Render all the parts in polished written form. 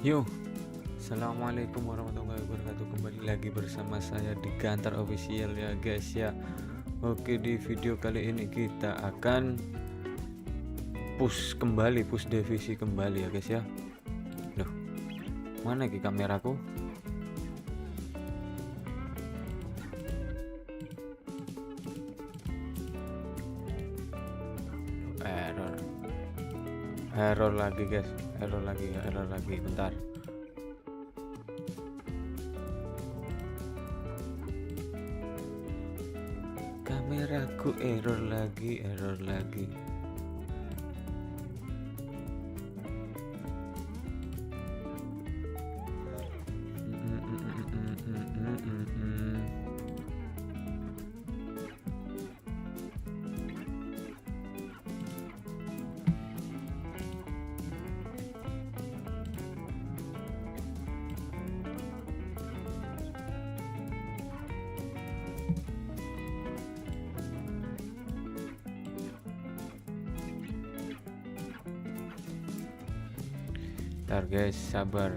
Yo, assalamualaikum warahmatullahi wabarakatuh. Kembali lagi bersama saya di Gunther official ya guys ya. Oke, di video kali ini kita akan push Devisi kembali ya guys ya. Loh, mana ki kameraku? Error lagi guys, error lagi, bentar. Kameraku error lagi. Bentar guys, sabar.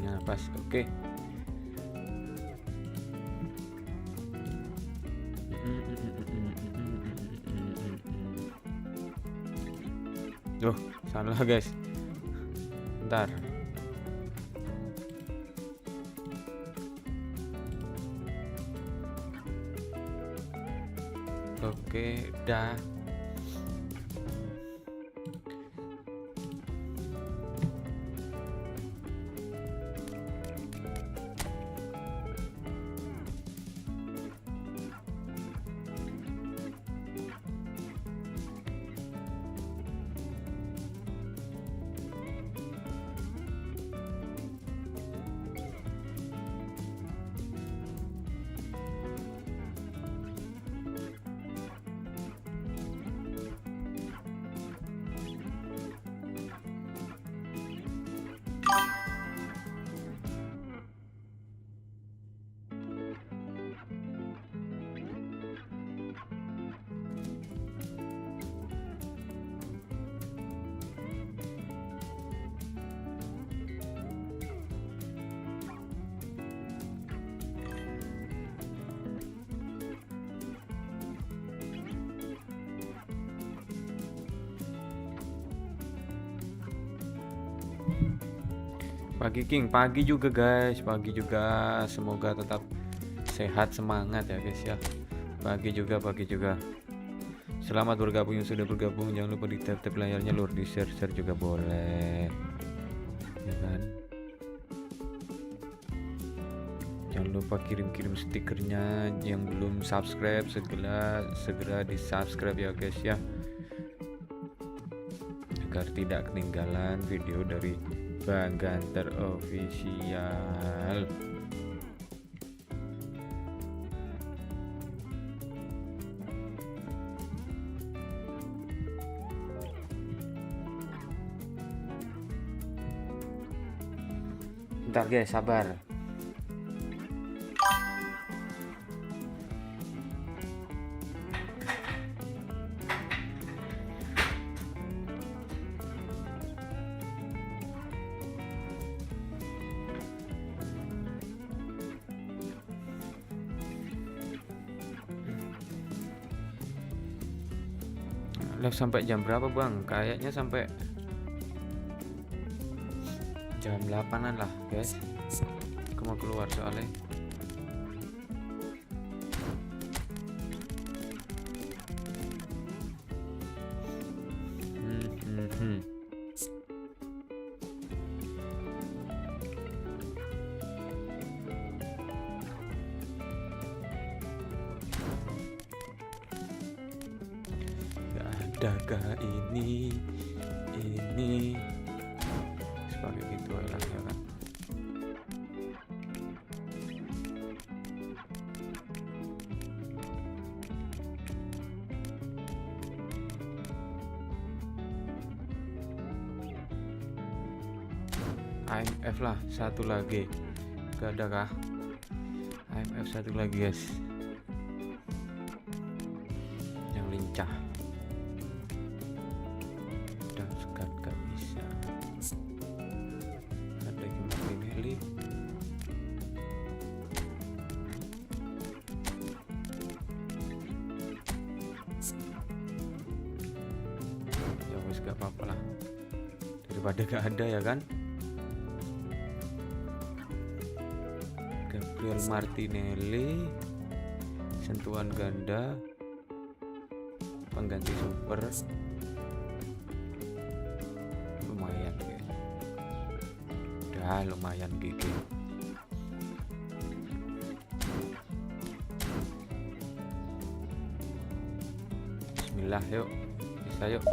Nah, pas, oke. Loh, salah guys. Bentar. Oke, dah. Pagi juga guys, semoga tetap sehat, semangat ya guys ya. Pagi juga. Selamat bergabung yang sudah bergabung, jangan lupa di tap layarnya lur, di share juga boleh ya kan. Jangan lupa kirim stikernya, yang belum subscribe segera di subscribe ya guys ya, agar tidak ketinggalan video dari Bang Gunther official. Bentar guys, sabar. Live sampai jam berapa bang? Kayaknya sampai Jam 8-an lah guys. Aku mau keluar soalnya. Adakah ini sebagai gitu lah ya kan. IMF lah satu lagi, gak ada kah? IMF satu lagi guys, yang lincah. Gak bisa. Ada yang Martinelli. Ya wes gak apa-apa lah, daripada gak ada ya kan. Gabriel Martinelli, sentuhan ganda, pengganti super. Lumayan gigi. Bismillah, yuk bisa yuk.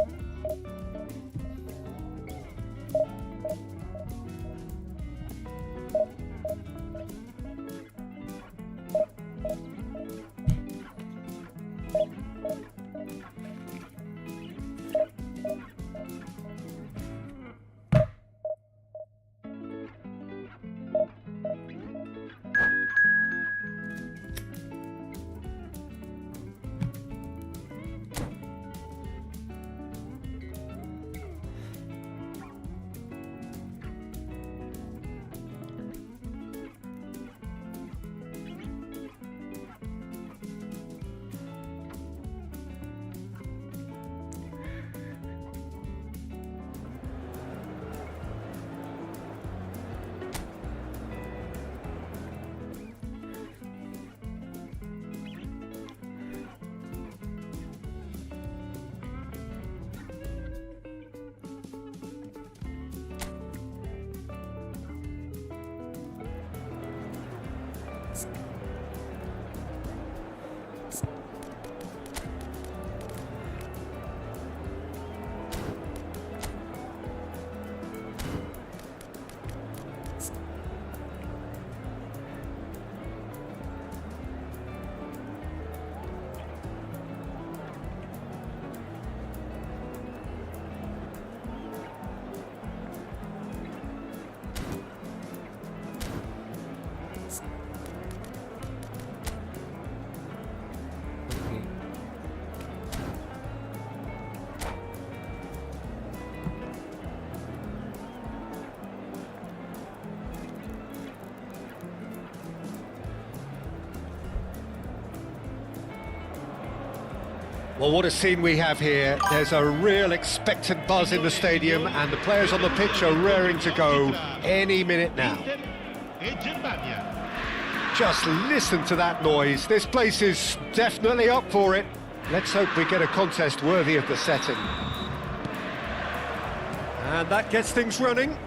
Well, what a scene we have here. There's a real expectant buzz in the stadium and the players on the pitch are raring to go any minute now. Just listen to that noise. This place is definitely up for it. Let's hope we get a contest worthy of the setting. And that gets things running.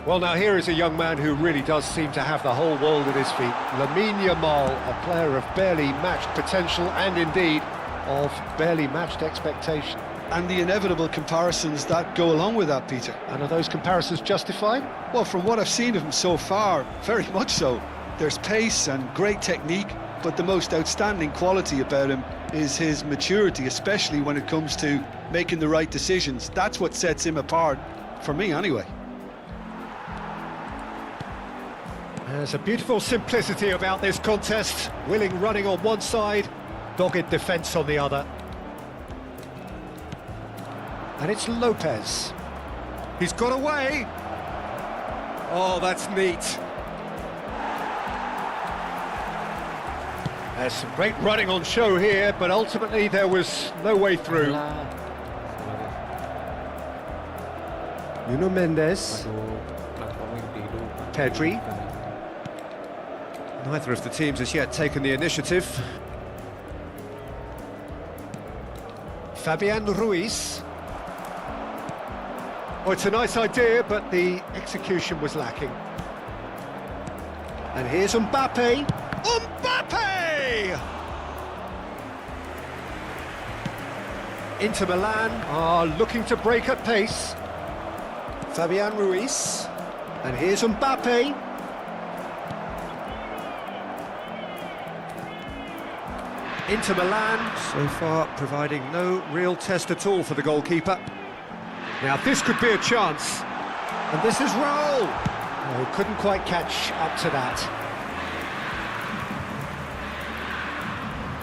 Well, now here is a young man who really does seem to have the whole world at his feet. Lamine Yamal, a player of barely matched potential and indeed of barely matched expectation. And the inevitable comparisons that go along with that, Peter. And are those comparisons justified? Well, from what I've seen of him so far, very much so. There's pace and great technique, but the most outstanding quality about him is his maturity, especially when it comes to making the right decisions. That's what sets him apart, for me anyway. There's a beautiful simplicity about this contest. Willing running on one side, dogged defence on the other. And it's Lopez. He's got away. Oh, that's neat. There's some great running on show here, but ultimately there was no way through. Nuno Mendes. Aduh, kenapa mimpi lupa. Pedri. Neither of the teams has yet taken the initiative. Fabian Ruiz. Oh, it's a nice idea, but the execution was lacking. And here's Mbappe. Mbappe! Inter Milan are looking to break at pace. Fabian Ruiz. And here's Mbappe. Inter Milan, so far, providing no real test at all for the goalkeeper. Now, this could be a chance. And this is Raul. Oh, couldn't quite catch up to that.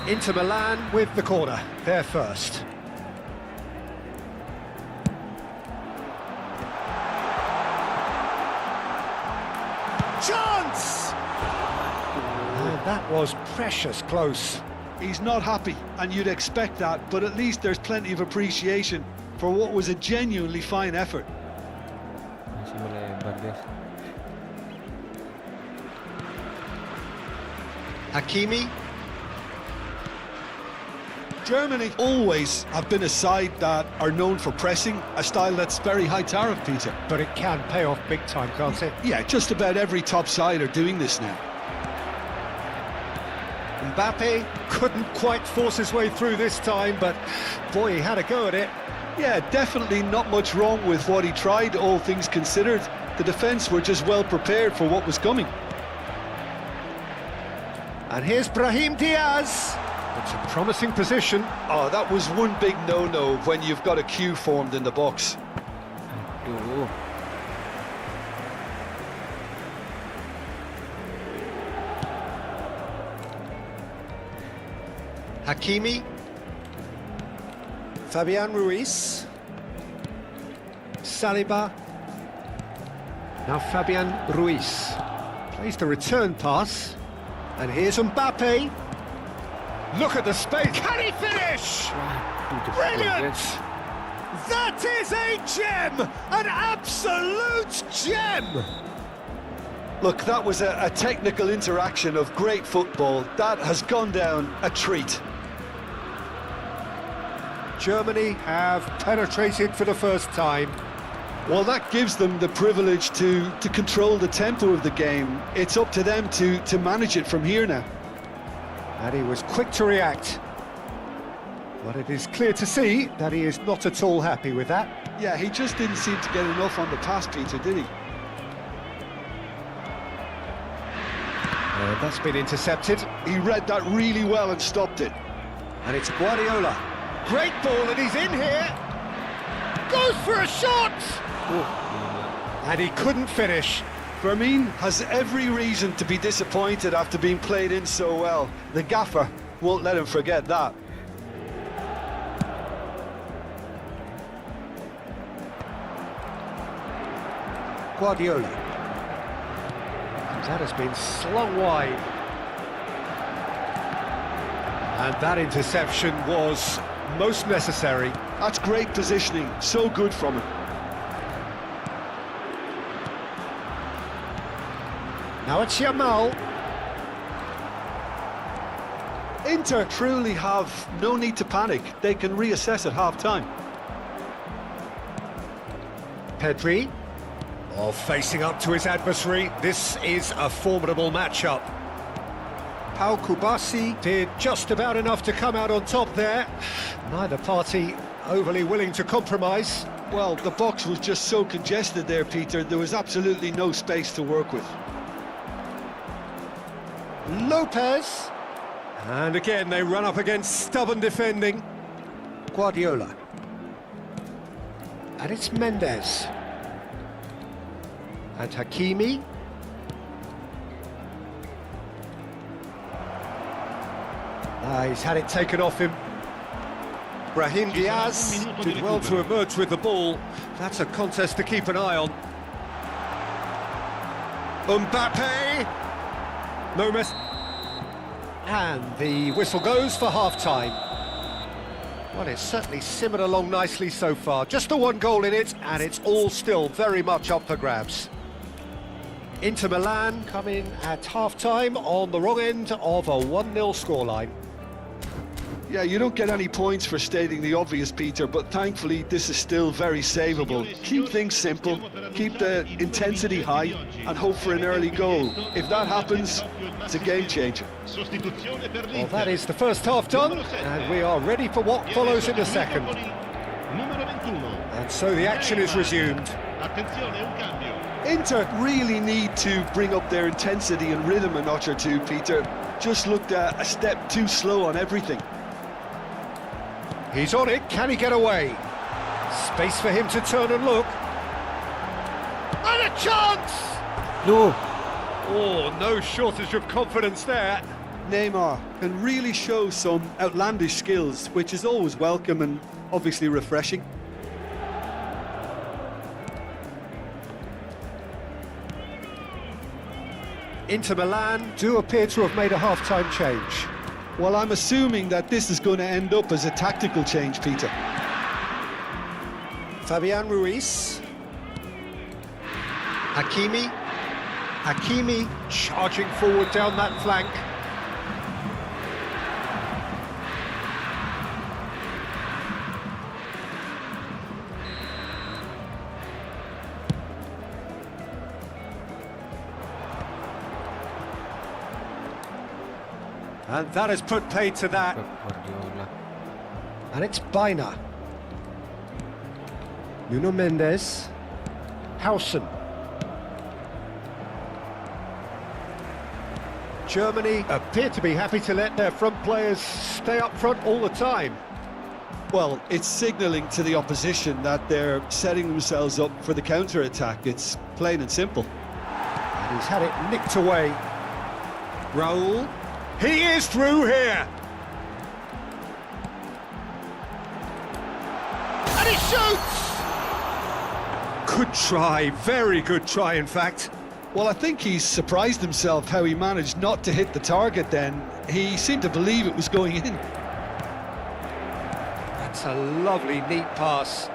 Inter Milan with the corner. They're first. Chance! Oh, that was precious close. He's not happy, and you'd expect that, but at least there's plenty of appreciation for what was a genuinely fine effort. Masih melebar guys. Hakimi. Germany always have been a side that are known for pressing, a style that's very high tariff, Peter. But it can pay off big time, can't it? Yeah, just about every top side are doing this now. Mbappe couldn't quite force his way through this time, but boy, he had a go at it. Yeah, definitely not much wrong with what he tried, all things considered. The defence were just well prepared for what was coming. And here's Brahim Diaz. It's a promising position. Oh, that was one big no-no when you've got a queue formed in the box. Aduh. Hakimi. Fabian Ruiz. Saliba. Now Fabian Ruiz. Plays the return pass. And here's Mbappe. Look at the space. Can he finish? Brilliant! That is a gem! An absolute gem! Look, that was a technical interaction of great football. That has gone down a treat. Germany have penetrated for the first time. Well, that gives them the privilege to control the tempo of the game. It's up to them to manage it from here now. And he was quick to react. But it is clear to see that he is not at all happy with that. Yeah, he just didn't seem to get enough on the pass, Peter, did he? That's been intercepted. He read that really well and stopped it. And it's Guardiola. Great ball, and he's in here. Goes for a shot! And he couldn't finish. Firmine has every reason to be disappointed after being played in so well. The gaffer won't let him forget that. Guardiola. That has been slung wide. And that interception was most necessary. That's great positioning, so good from him. Now it's Yamal. Inter truly have no need to panic. They can reassess at half-time. Pedri. Oh, facing up to his adversary. This is a formidable matchup. Pau Kubasi did just about enough to come out on top there. Neither party overly willing to compromise. Well, the box was just so congested there, Peter. There was absolutely no space to work with. Lopez. And again, they run up against stubborn defending. Guardiola. And it's Mendes. And Hakimi. He's had it taken off him. Brahim Diaz did well to emerge with the ball. That's a contest to keep an eye on. Mbappe. No mess. And the whistle goes for half-time. Well, it's certainly simmered along nicely so far. Just the one goal in it, and it's all still very much up for grabs. Inter Milan come in at half-time on the wrong end of a 1-0 scoreline. Yeah, you don't get any points for stating the obvious, Peter, but thankfully this is still very savable. Keep things simple, keep the intensity high, and hope for an early goal. If that happens, it's a game changer. Well, that is the first half done, and we are ready for what follows in the second. And so the action is resumed. Inter really need to bring up their intensity and rhythm a notch or two, Peter. Just looked a step too slow on everything. He's on it, can he get away? Space for him to turn and look. And a chance! No. Oh, no shortage of confidence there. Neymar can really show some outlandish skills, which is always welcome and obviously refreshing. Inter Milan do appear to have made a half-time change. Well, I'm assuming that this is going to end up as a tactical change, Peter. Fabian Ruiz. Hakimi. Hakimi charging forward down that flank. And that has put paid to that. And it's Baina. Nuno Mendes. Hausen. Germany appear to be happy to let their front players stay up front all the time. Well, it's signalling to the opposition that they're setting themselves up for the counter-attack. It's plain and simple. And he's had it nicked away. Raul. He is through here. And he shoots! Good try, very good try in fact. Well, I think he's surprised himself how he managed not to hit the target then. He seemed to believe it was going in. That's a lovely, neat pass.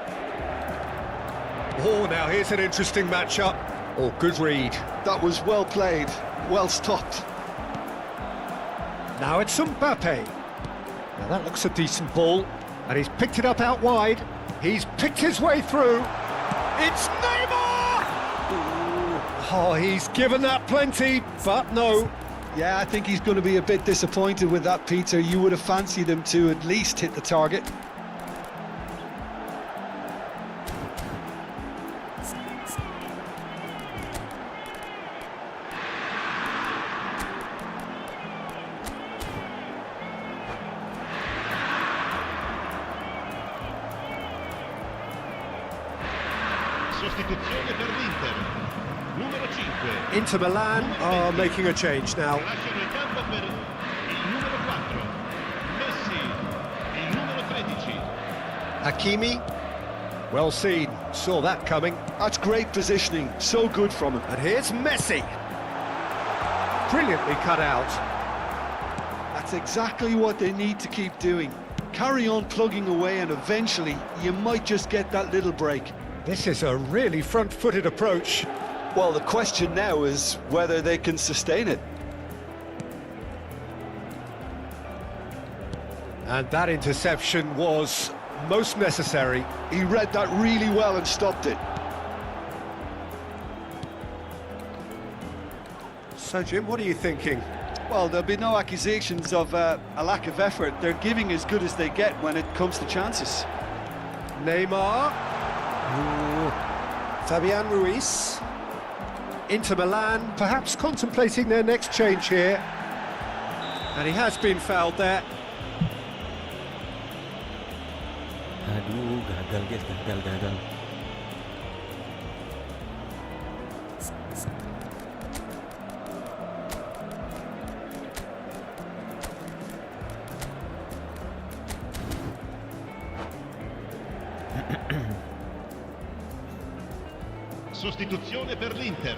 Oh, now here's an interesting matchup. Oh, good read. That was well played, well stopped. Now it's Mbappe. Now that looks a decent ball. And he's picked it up out wide. He's picked his way through. It's Neymar! Ooh. Oh, he's given that plenty, but no. Yeah, I think he's going to be a bit disappointed with that, Peter. You would have fancied him to at least hit the target. Sostituzione per l'Inter. Numero 5. Inter Milan are making a change now. Lasciano il campo per il numero 4. Messi, il numero 13. Hakimi. Well seen, saw that coming. That's great positioning, so good from him. And here's Messi. Brilliantly cut out. That's exactly what they need to keep doing. Carry on plugging away and eventually you might just get that little break. This is a really front-footed approach. Well, the question now is whether they can sustain it. And that interception was most necessary. He read that really well and stopped it. So, Jim, what are you thinking? Well, there'll be no accusations of a lack of effort. They're giving as good as they get when it comes to chances. Neymar. Ooh. Fabian Ruiz. Inter Milan perhaps contemplating their next change here. And he has been fouled there. Aduh, gagal guys, gagal. Sostituzione per l'Inter.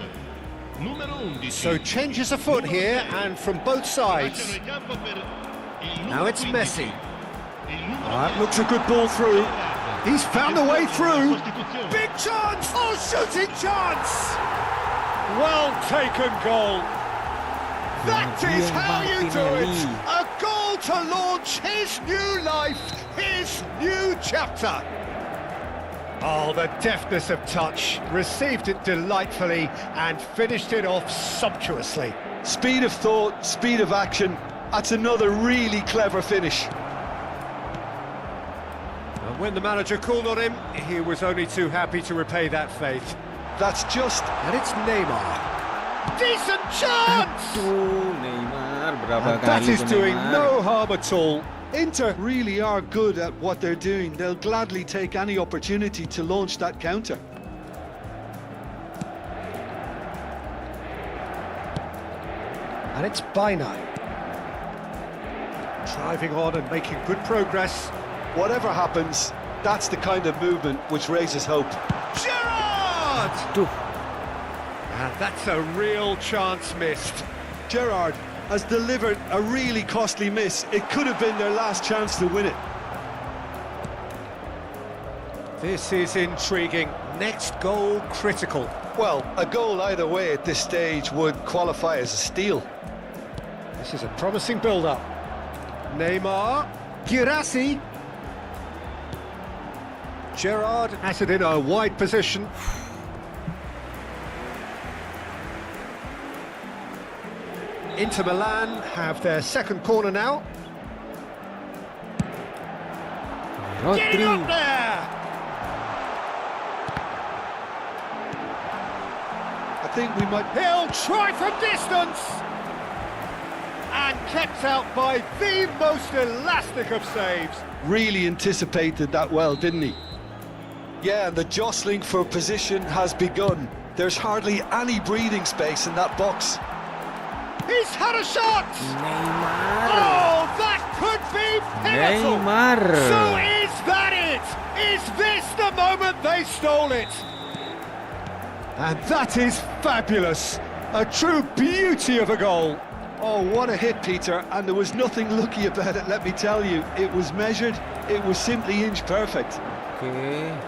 Numero 11. So changes afoot here and from both sides. Lasciano il campo per il numero Now it's 15. Messi. That looks a good ball through. He's found a way through. Big chance! Oh, shooting chance! Well taken goal. That is how you do it. A goal to launch his new life, his new chapter. Oh, the deftness of touch. Received it delightfully and finished it off sumptuously. Speed of thought, speed of action. That's another really clever finish. And when the manager called on him, he was only too happy to repay that faith. That's just... And it's Neymar. Decent chance! Neymar berapa And that kali is ke doing Neymar? no harm at all. Inter really are good at what they're doing. They'll gladly take any opportunity to launch that counter. And it's Bainai. Driving on and making good progress. Whatever happens, that's the kind of movement which raises hope. Gerrard! Tuh, And that's a real chance missed. Gerrard has delivered a really costly miss. It could have been their last chance to win it. This is intriguing. Next goal critical. Well, a goal either way at this stage would qualify as a steal. This is a promising build-up. Neymar. Girassi. Gerrard has it in a wide position. Inter Milan have their second corner now. Getting Rodri. up there! I think we might... He'll try from distance! And kept out by the most elastic of saves. really anticipated that well, didn't he? Yeah, and the jostling for position has begun. There's hardly any breathing space in that box. He's had a shot! Neymar. Oh, that could be pivotal! Neymar. So is that it? Is this the moment they stole it? And that is fabulous. A true beauty of a goal. Oh, what a hit, Peter, and there was nothing lucky about it, let me tell you. It was measured, it was simply inch perfect. Oke.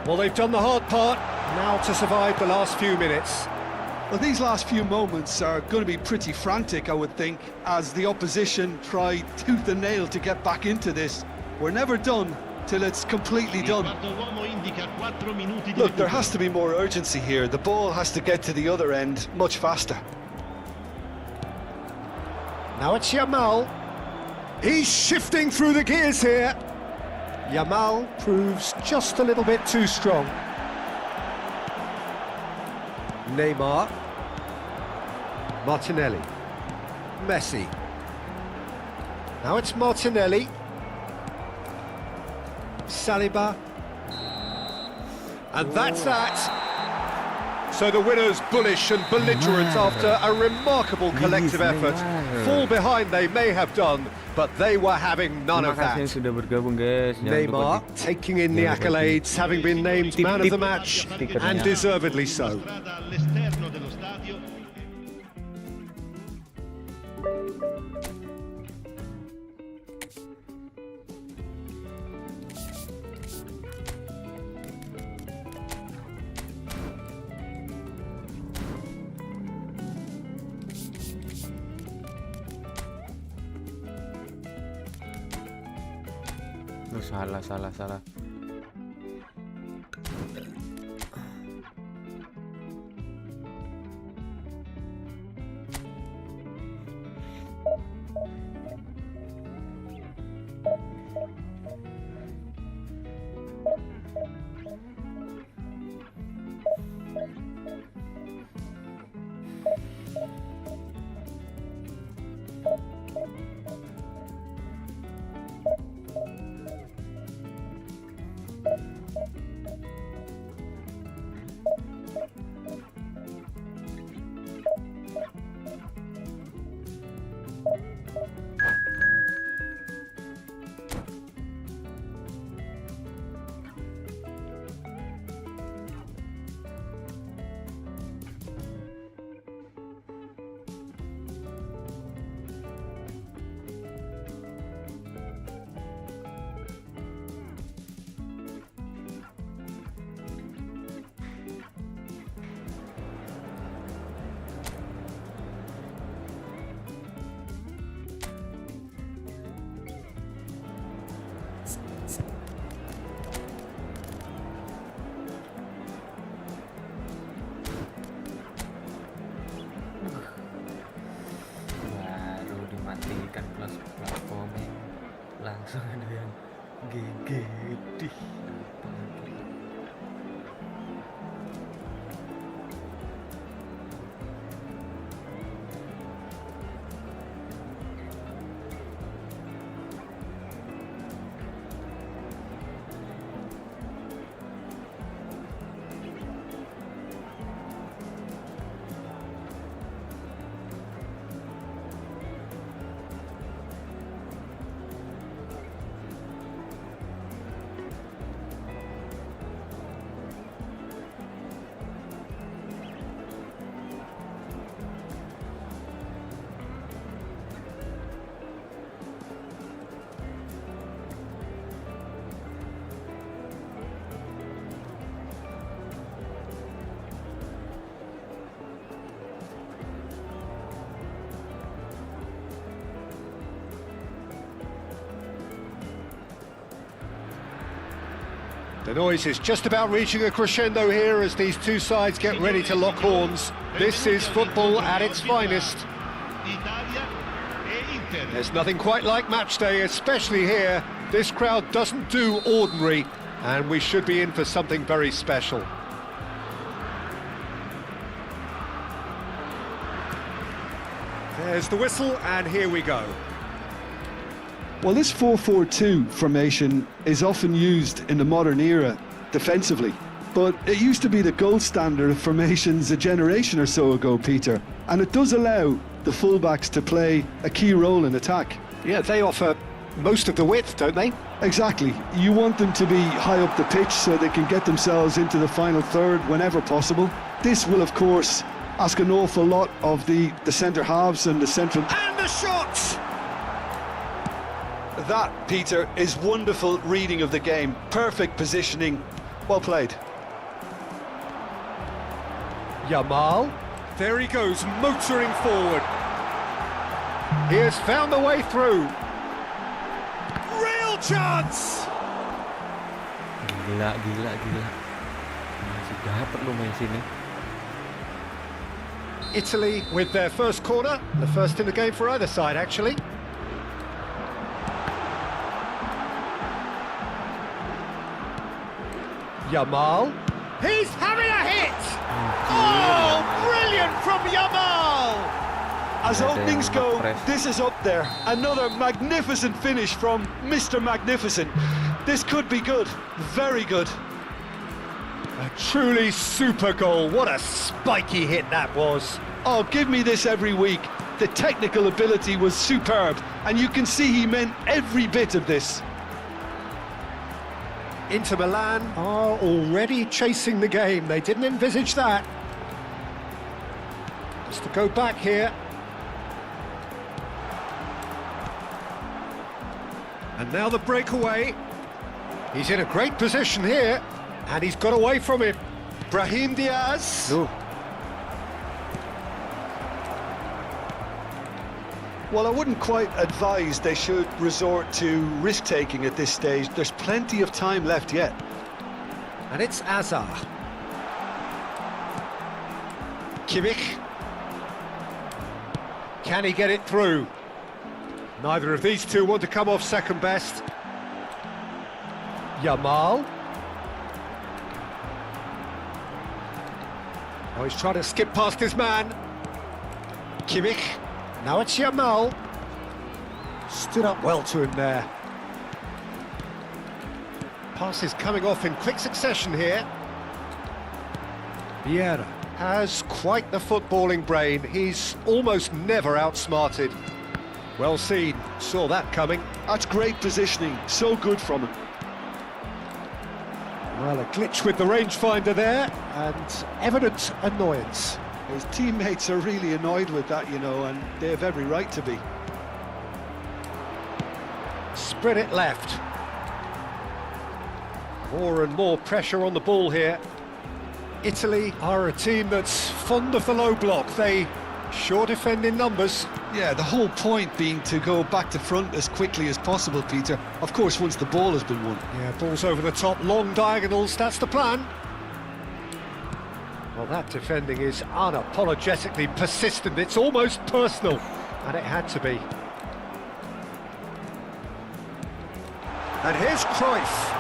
Well, they've done the hard part, now to survive the last few minutes. Well, these last few moments are going to be pretty frantic, I would think, as the opposition try tooth and nail to get back into this. We're never done till it's completely done. Look, there has to be more urgency here. The ball has to get to the other end much faster. Now it's Yamal. He's shifting through the gears here. Yamal proves just a little bit too strong. Neymar. Martinelli. Messi. Now it's Martinelli. Saliba. And that's that. So the winners bullish and belligerent after a remarkable collective effort. Fall behind they may have done, but they were having none of that. Terima kasih yang sudah bergabung, guys. Jangan lupa Neymar di- taking in the accolades, having been named man of the match, and deservedly so. All'esterno dello stadio. Oh, salah. Baru dimatikan plus platformnya langsung ada yang GG. The noise is just about reaching a crescendo here as these two sides get ready to lock horns. This is football at its finest. Italia e Inter. There's nothing quite like match day, especially here. This crowd doesn't do ordinary, and we should be in for something very special. There's the whistle, and here we go. Well, this 4-4-2 formation is often used in the modern era defensively, but it used to be the gold standard of formations a generation or so ago, Peter, and it does allow the fullbacks to play a key role in attack. Yeah, they offer most of the width, don't they? Exactly. You want them to be high up the pitch so they can get themselves into the final third whenever possible. This will, of course, ask an awful lot of the centre halves and the central... And the shot! That, Peter, is wonderful reading of the game. Perfect positioning. Well played. Yamal. There he goes, motoring forward. He has found the way through. Real chance! Gila. Masih dapat lo main sini. Italy with their first corner, the first in the game for either side, actually. Yamal. He's having a hit! Oh, brilliant from Yamal! As openings go, this is up there. Another magnificent finish from Mr. Magnificent. This could be good, very good. A truly super goal. What a spiky hit that was. Oh, give me this every week. The technical ability was superb, and you can see he meant every bit of this. Inter Milan are already chasing the game. They didn't envisage that. Just to go back here. And now the breakaway. He's in a great position here, and he's got away from him. Brahim Diaz. Duh. Well, I wouldn't quite advise they should resort to risk-taking at this stage. There's plenty of time left yet. And it's Agar. Kimmich. Can he get it through? Neither of these two want to come off second best. Yamal. Oh, he's trying to skip past his man. Kimmich. Now it's Yamal. Stood up well to him there. Passes coming off in quick succession here. Vieira has quite the footballing brain. He's almost never outsmarted. Well seen, saw that coming. That's great positioning, so good from him. Well, a glitch with the rangefinder there, and evident annoyance. His teammates are really annoyed with that, you know, and they have every right to be. Spread it left. More and more pressure on the ball here. Italy are a team that's fond of the low block. They Sure defending numbers. Yeah, the whole point being to go back to front as quickly as possible, Peter. Of course, once the ball has been won. Yeah, balls over the top, long diagonals, that's the plan. Well, that defending is unapologetically persistent. It's almost personal, and it had to be. And here's Cruyff.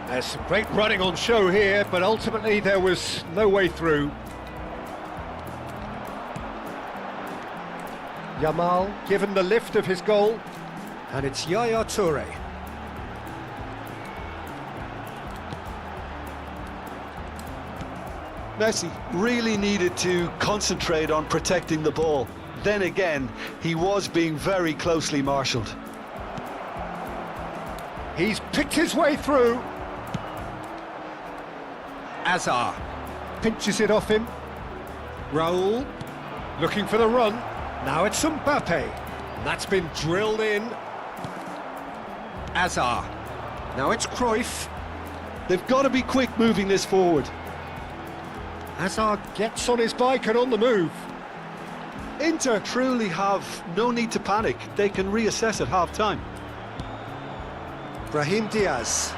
There's some great running on show here, but ultimately there was no way through. Yamal given the lift of his goal, and it's Yaya Toure. Messi really needed to concentrate on protecting the ball. Then again, he was being very closely marshalled. He's picked his way through. Agar pinches it off him. Raul looking for the run. Now it's Mbappe. That's been drilled in. Agar. Now it's Cruyff. They've got to be quick moving this forward. Agar gets on his bike and on the move. Inter truly have no need to panic. They can reassess at half-time. Brahim Diaz.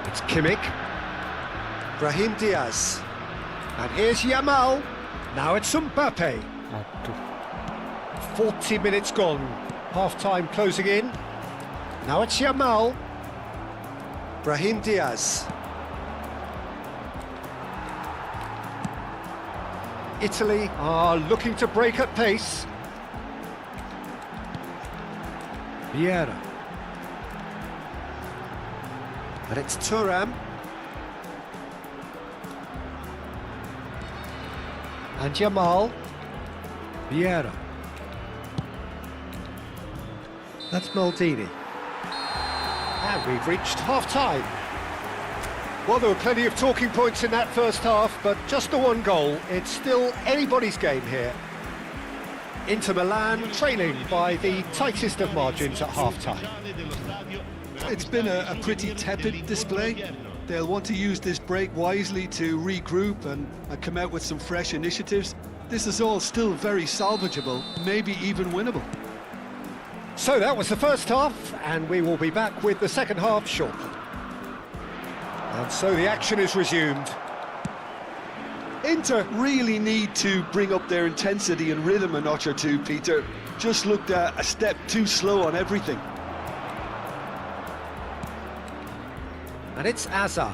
It's Kimmich. Brahim Diaz. And here's Yamal. Now it's Mbappe. Aduh. 40 minutes gone. Half-time closing in. Now it's Yamal. Brahim Diaz. Italy are looking to break at pace. Vieira. And it's Thuram. And Yamal. Vieira. That's Maldini. And we've reached half-time. Well, there were plenty of talking points in that first half, but just the one goal. It's still anybody's game here. Inter Milan trailing by the tightest of margins at half-time. It's been a pretty tepid display. They'll want to use this break wisely to regroup and come out with some fresh initiatives. This is all still very salvageable, maybe even winnable. So that was the first half, and we will be back with the second half shortly. And so the action is resumed. Inter really need to bring up their intensity and rhythm a notch or two, Peter. Just looked a step too slow on everything. And it's Agar.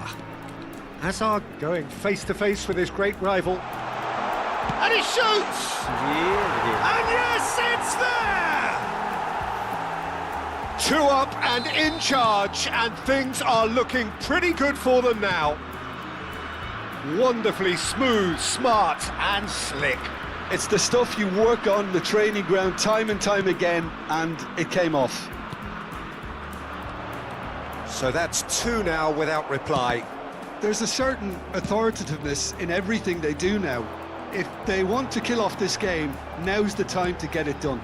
Agar going face-to-face with his great rival. And he shoots! And yes, it's there! 2 up and in charge, and things are looking pretty good for them now. Wonderfully smooth, smart and slick. It's the stuff you work on the training ground time and time again, and it came off. So that's 2 now without reply. There's a certain authoritativeness in everything they do now. If they want to kill off this game, now's the time to get it done.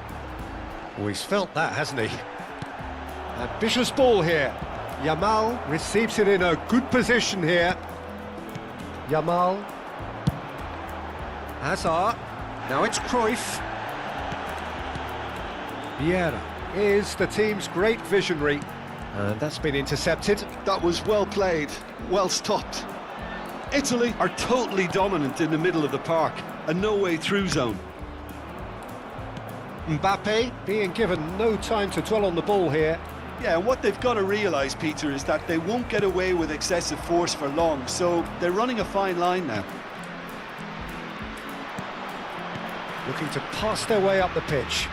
Oh, he's felt that, hasn't he? Ambitious ball here. Yamal receives it in a good position here. Yamal. Agar. Now it's Cruyff. Vieira is the team's great visionary. And that's been intercepted. That was well played, well stopped. Italy are totally dominant in the middle of the park, a no-way through zone. Mbappe being given no time to dwell on the ball here. Yeah, and what they've got to realise, Peter, is that they won't get away with excessive force for long, so they're running a fine line now. Looking to pass their way up the pitch.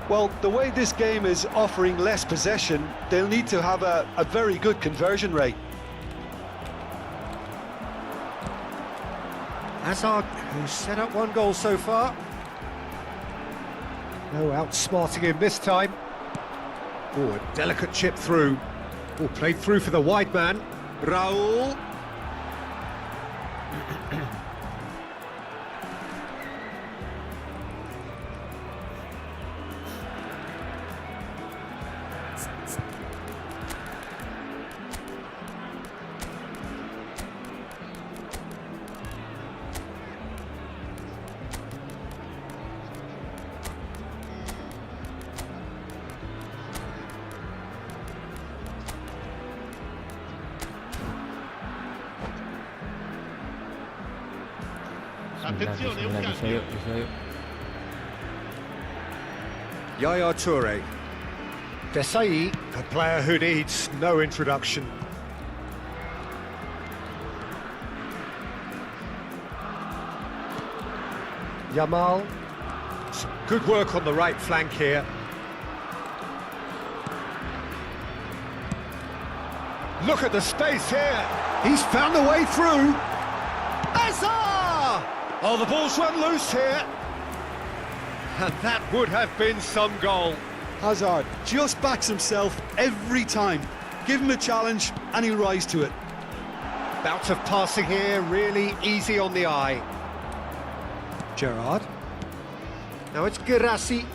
Well, the way this game is offering less possession, they'll need to have a very good conversion rate. Agar, who's set up 1 goal so far. No outsmarting him this time. Oh, a delicate chip through. Oh, played through for the wide man. Raul. Attenzione, un bisa cambio. yuk, bisa yuk. Yaya Toure. Devisi, a player who needs no introduction. Yamal. Some good work on the right flank here. Look at the space here. He's found a way through. Azar! Oh, the ball's run loose here. And that would have been some goal. Hazard just backs himself every time. Give him a challenge and he'll rise to it. Bout of passing here, really easy on the eye. Gerrard. Now it's Girassi.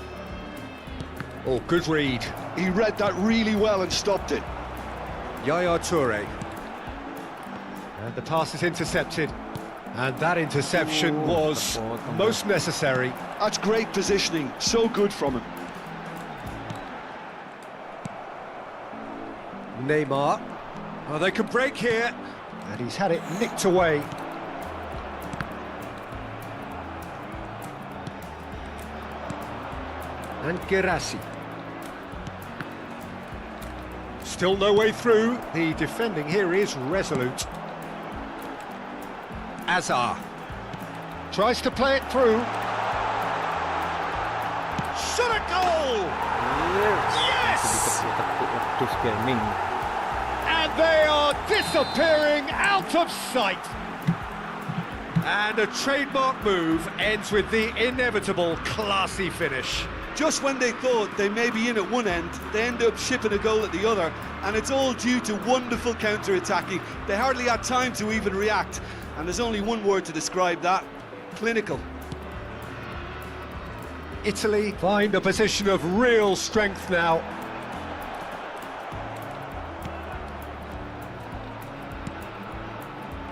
Oh, good read. He read that really well and stopped it. Yaya Toure. And the pass is intercepted. And that interception was most necessary. That's great positioning, so good from him. Neymar. Oh, they can break here. And he's had it nicked away. And Girassi. Still no way through. The defending here is resolute. Azar. Tries to play it through. Shot a goal! Yes! Terus gaming. And they are disappearing out of sight. And a trademark move ends with the inevitable classy finish. Just when they thought they may be in at one end, they end up shipping a goal at the other, and it's all due to wonderful counter-attacking. They hardly had time to even react, and there's only one word to describe that: clinical. Italy find a position of real strength now.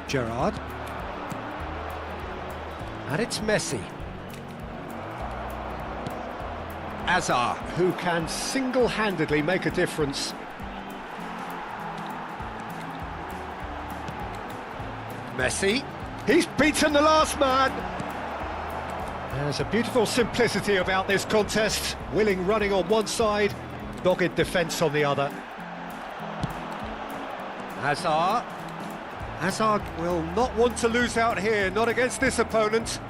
Gerrard. And it's Messi. Azar, who can single-handedly make a difference. Messi. He's beaten the last man. There's a beautiful simplicity about this contest. Willing running on one side, dogged defence on the other. Hazard. Hazard will not want to lose out here, not against this opponent.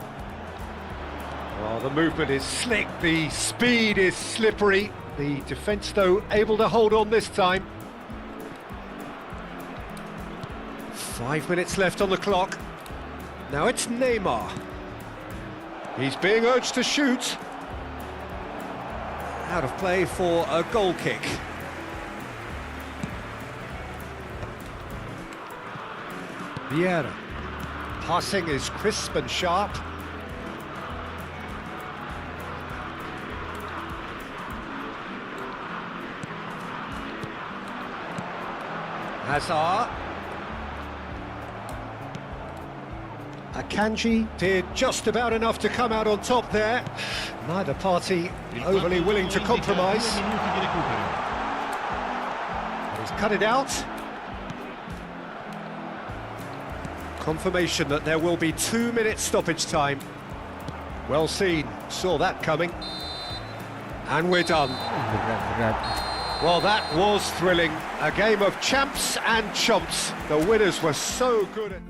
Well, the movement is slick, the speed is slippery. The defence, though, able to hold on this time. 5 minutes left on the clock. Now it's Neymar. He's being urged to shoot. Out of play for a goal kick. Vieira. Passing is crisp and sharp. Hazard. Akanji did just about enough to come out on top there. Neither party overly willing to compromise. He's cut it out. Confirmation that there will be 2 minutes stoppage time. Well seen, saw that coming. And we're done. Berat. Well, that was thrilling. A game of champs and chumps. The winners were so good at...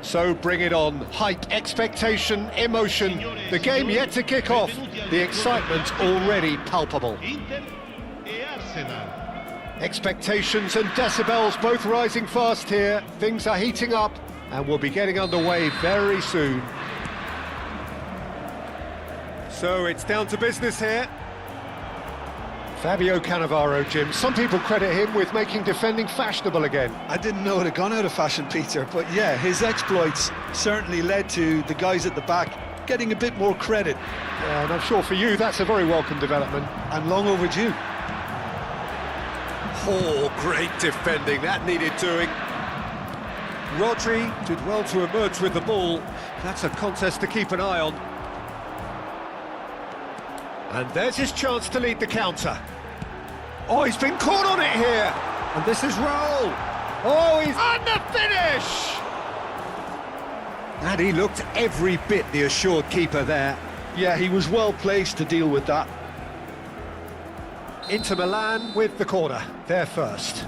So bring it on. Hype, expectation, emotion. The game yet to kick off. The excitement already palpable. Inter e Arsenal. Expectations and decibels both rising fast here. Things are heating up and we'll be getting underway very soon. So it's down to business here. Fabio Cannavaro, Jim. Some people credit him with making defending fashionable again. I didn't know it had gone out of fashion, Peter, but yeah, his exploits certainly led to the guys at the back getting a bit more credit. And I'm sure for you that's a very welcome development. And long overdue. Oh, great defending, that needed doing. Rodri did well to emerge with the ball. That's a contest to keep an eye on. And there's his chance to lead the counter. Oh, he's been caught on it here. And this is Raul. Oh, he's on the finish! And he looked every bit the assured keeper there. Yeah, he was well placed to deal with that. Inter Milan with the corner. They're first.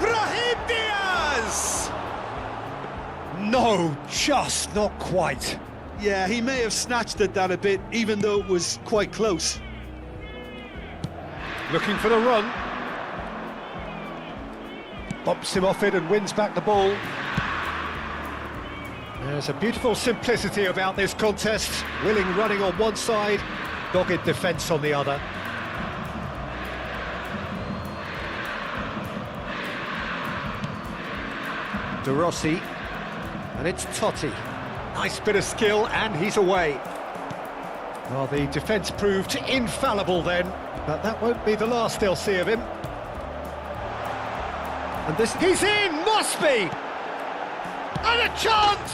Brahim Diaz! No, just not quite. Yeah, he may have snatched at that a bit, even though it was quite close. Looking for the run. Bumps him off it and wins back the ball. There's a beautiful simplicity about this contest. Willing running on one side, dogged defence on the other. De Rossi, and it's Totti. Nice bit of skill, and he's away. Well, the defence proved infallible then, but that won't be the last they'll see of him. And this, he's in, must be! And a chance!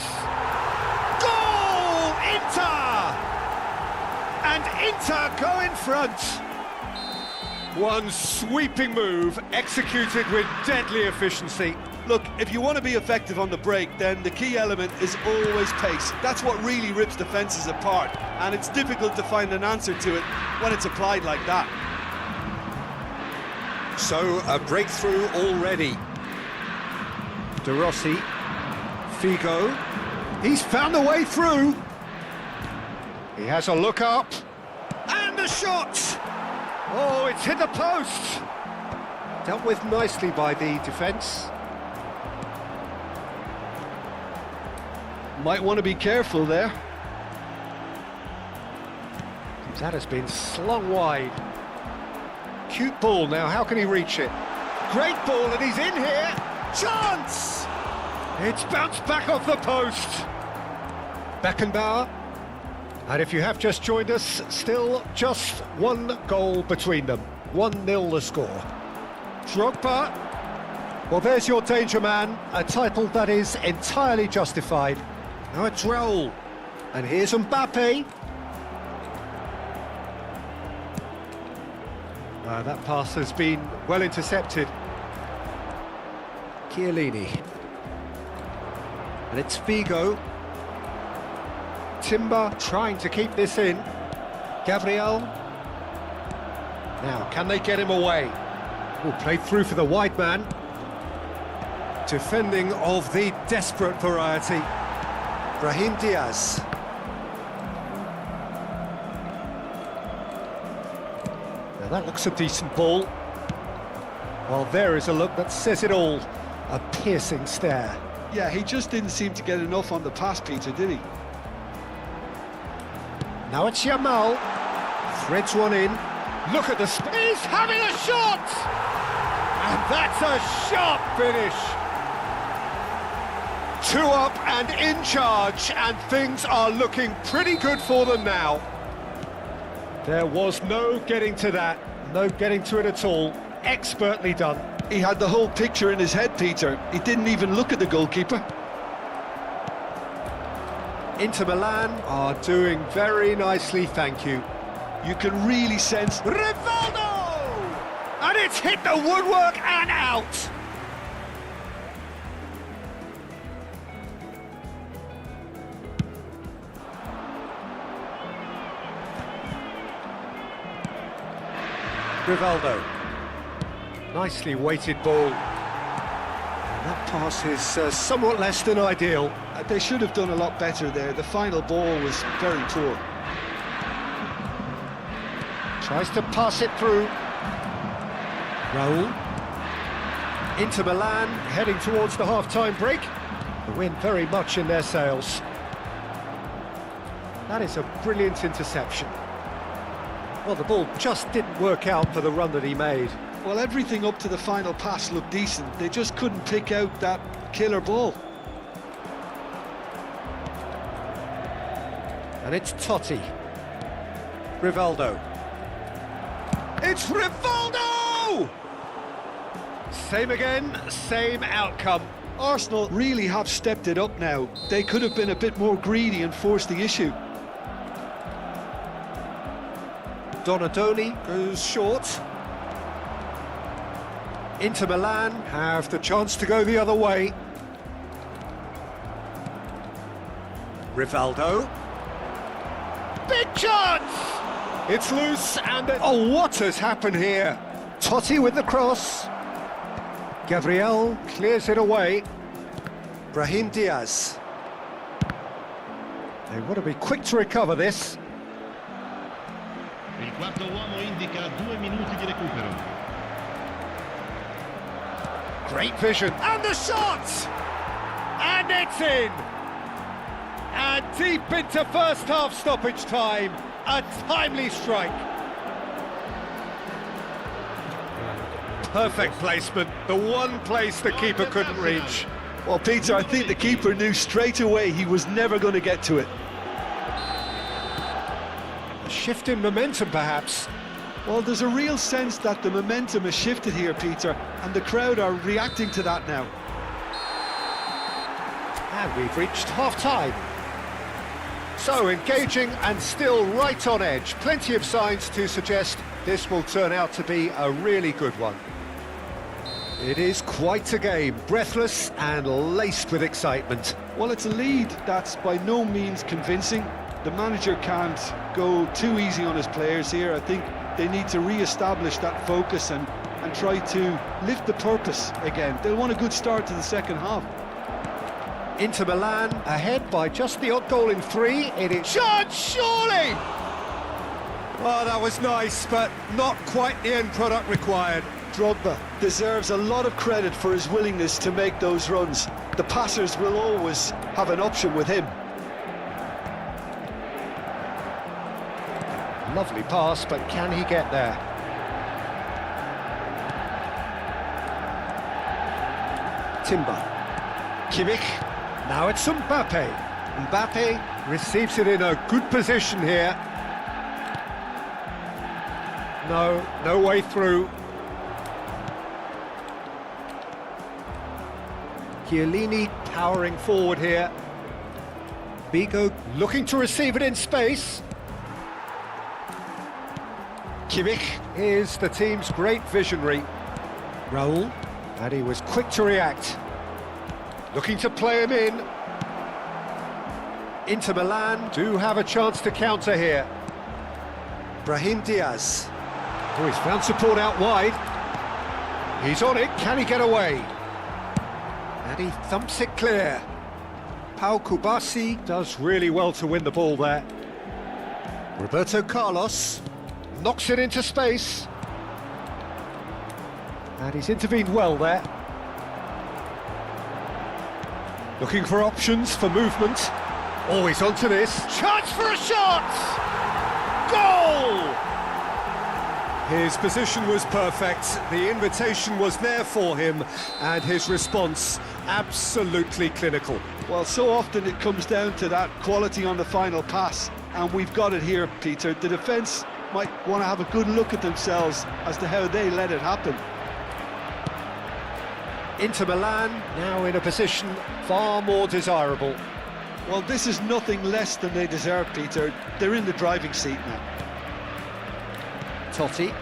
Goal, Inter! And Inter go in front. One sweeping move, executed with deadly efficiency. Look, if you want to be effective on the break, then the key element is always pace. That's what really rips defences apart, and it's difficult to find an answer to it when it's applied like that. So, a breakthrough already. De Rossi, Figo, he's found a way through. He has a look up, and a shot! Oh, it's hit the post! Dealt with nicely by the defence. Might want to be careful there. That has been slung wide. Cute ball now, how can he reach it? Great ball, and he's in here! Chance! It's bounced back off the post. Beckenbauer. And if you have just joined us, still just one goal between them. 1-0 the score. Drogba. Well, there's your danger man, a title that is entirely justified. Now it's Raul. And here's Mbappe. That pass has been well intercepted. Chiellini. And it's Figo. Timber trying to keep this in. Gabriel. Now, can they get him away? Oh, played through for the wide man. Defending of the desperate variety. Brahim Diaz. Now that looks a decent ball. Well, there is a look that says it all. A piercing stare. Yeah, he just didn't seem to get enough on the pass, Peter, did he? Now it's Yamal. Threads one in. Look at the he's having a shot! And that's a sharp finish. 2 up and in charge, and things are looking pretty good for them now. There was no getting to that, no getting to it at all. Expertly done. He had the whole picture in his head, Peter. He didn't even look at the goalkeeper. Inter Milan are doing very nicely, thank you. You can really sense... Rivaldo! And it's hit the woodwork and out! Rivaldo. Nicely weighted ball. That pass is somewhat less than ideal. They should have done a lot better there. The final ball was very poor. Tries to pass it through. Raul. Inter Milan heading towards the half-time break. The wind very much in their sails. That is a brilliant interception. Well, the ball just didn't work out for the run that he made. Well, everything up to the final pass looked decent. They just couldn't pick out that killer ball. And it's Totti. Rivaldo. It's Rivaldo! Same again, same outcome. Arsenal really have stepped it up now. They could have been a bit more greedy and forced the issue. Donadoni goes short. Inter Milan have the chance to go the other way. Rivaldo. Big chance! It's loose and... Oh, what has happened here? Totti with the cross. Gabriel clears it away. Brahim Diaz. They want to be quick to recover this. Il quarto uomo indica 2 minuti di recupero. Great vision. And the shot! And it's in! And deep into first half stoppage time. A timely strike. Perfect placement. The one place the keeper couldn't reach. Well, Peter, I think the keeper knew straight away he was never going to get to it. A shift in momentum, perhaps. Well, there's a real sense that the momentum has shifted here, Peter, and the crowd are reacting to that now. And we've reached half-time. So engaging and still right on edge. Plenty of signs to suggest this will turn out to be a really good one. It is quite a game, breathless and laced with excitement. Well, it's a lead that's by no means convincing. The manager can't go too easy on his players here. I think they need to re-establish that focus and try to lift the purpose again. They'll want a good start to the second half. Inter Milan ahead by just the odd goal in 3. It is shot, surely! Well, that was nice, but not quite the end product required. Drogba deserves a lot of credit for his willingness to make those runs. The passers will always have an option with him. Lovely pass, but can he get there? Timber. Kimmich. Now it's Mbappe. Mbappe receives it in a good position here. No way through. Chiellini powering forward here. Bigo looking to receive it in space. Kimmich is the team's great visionary. Raul, and he was quick to react. Looking to play him in. Inter Milan do have a chance to counter here. Brahim Diaz. Oh, he's found support out wide. He's on it, can he get away? And he thumps it clear. Pau Kubasi does really well to win the ball there. Roberto Carlos knocks it into space. And he's intervened well there. Looking for options for movement. Oh, he's onto this. Chance for a shot! Goal! His position was perfect. The invitation was there for him, and his response absolutely clinical. Well, so often it comes down to that quality on the final pass, and we've got it here, Peter. The defence might want to have a good look at themselves as to how they let it happen. Inter Milan now in a position far more desirable. Well, this is nothing less than they deserve, Peter. They're in the driving seat now. Totti.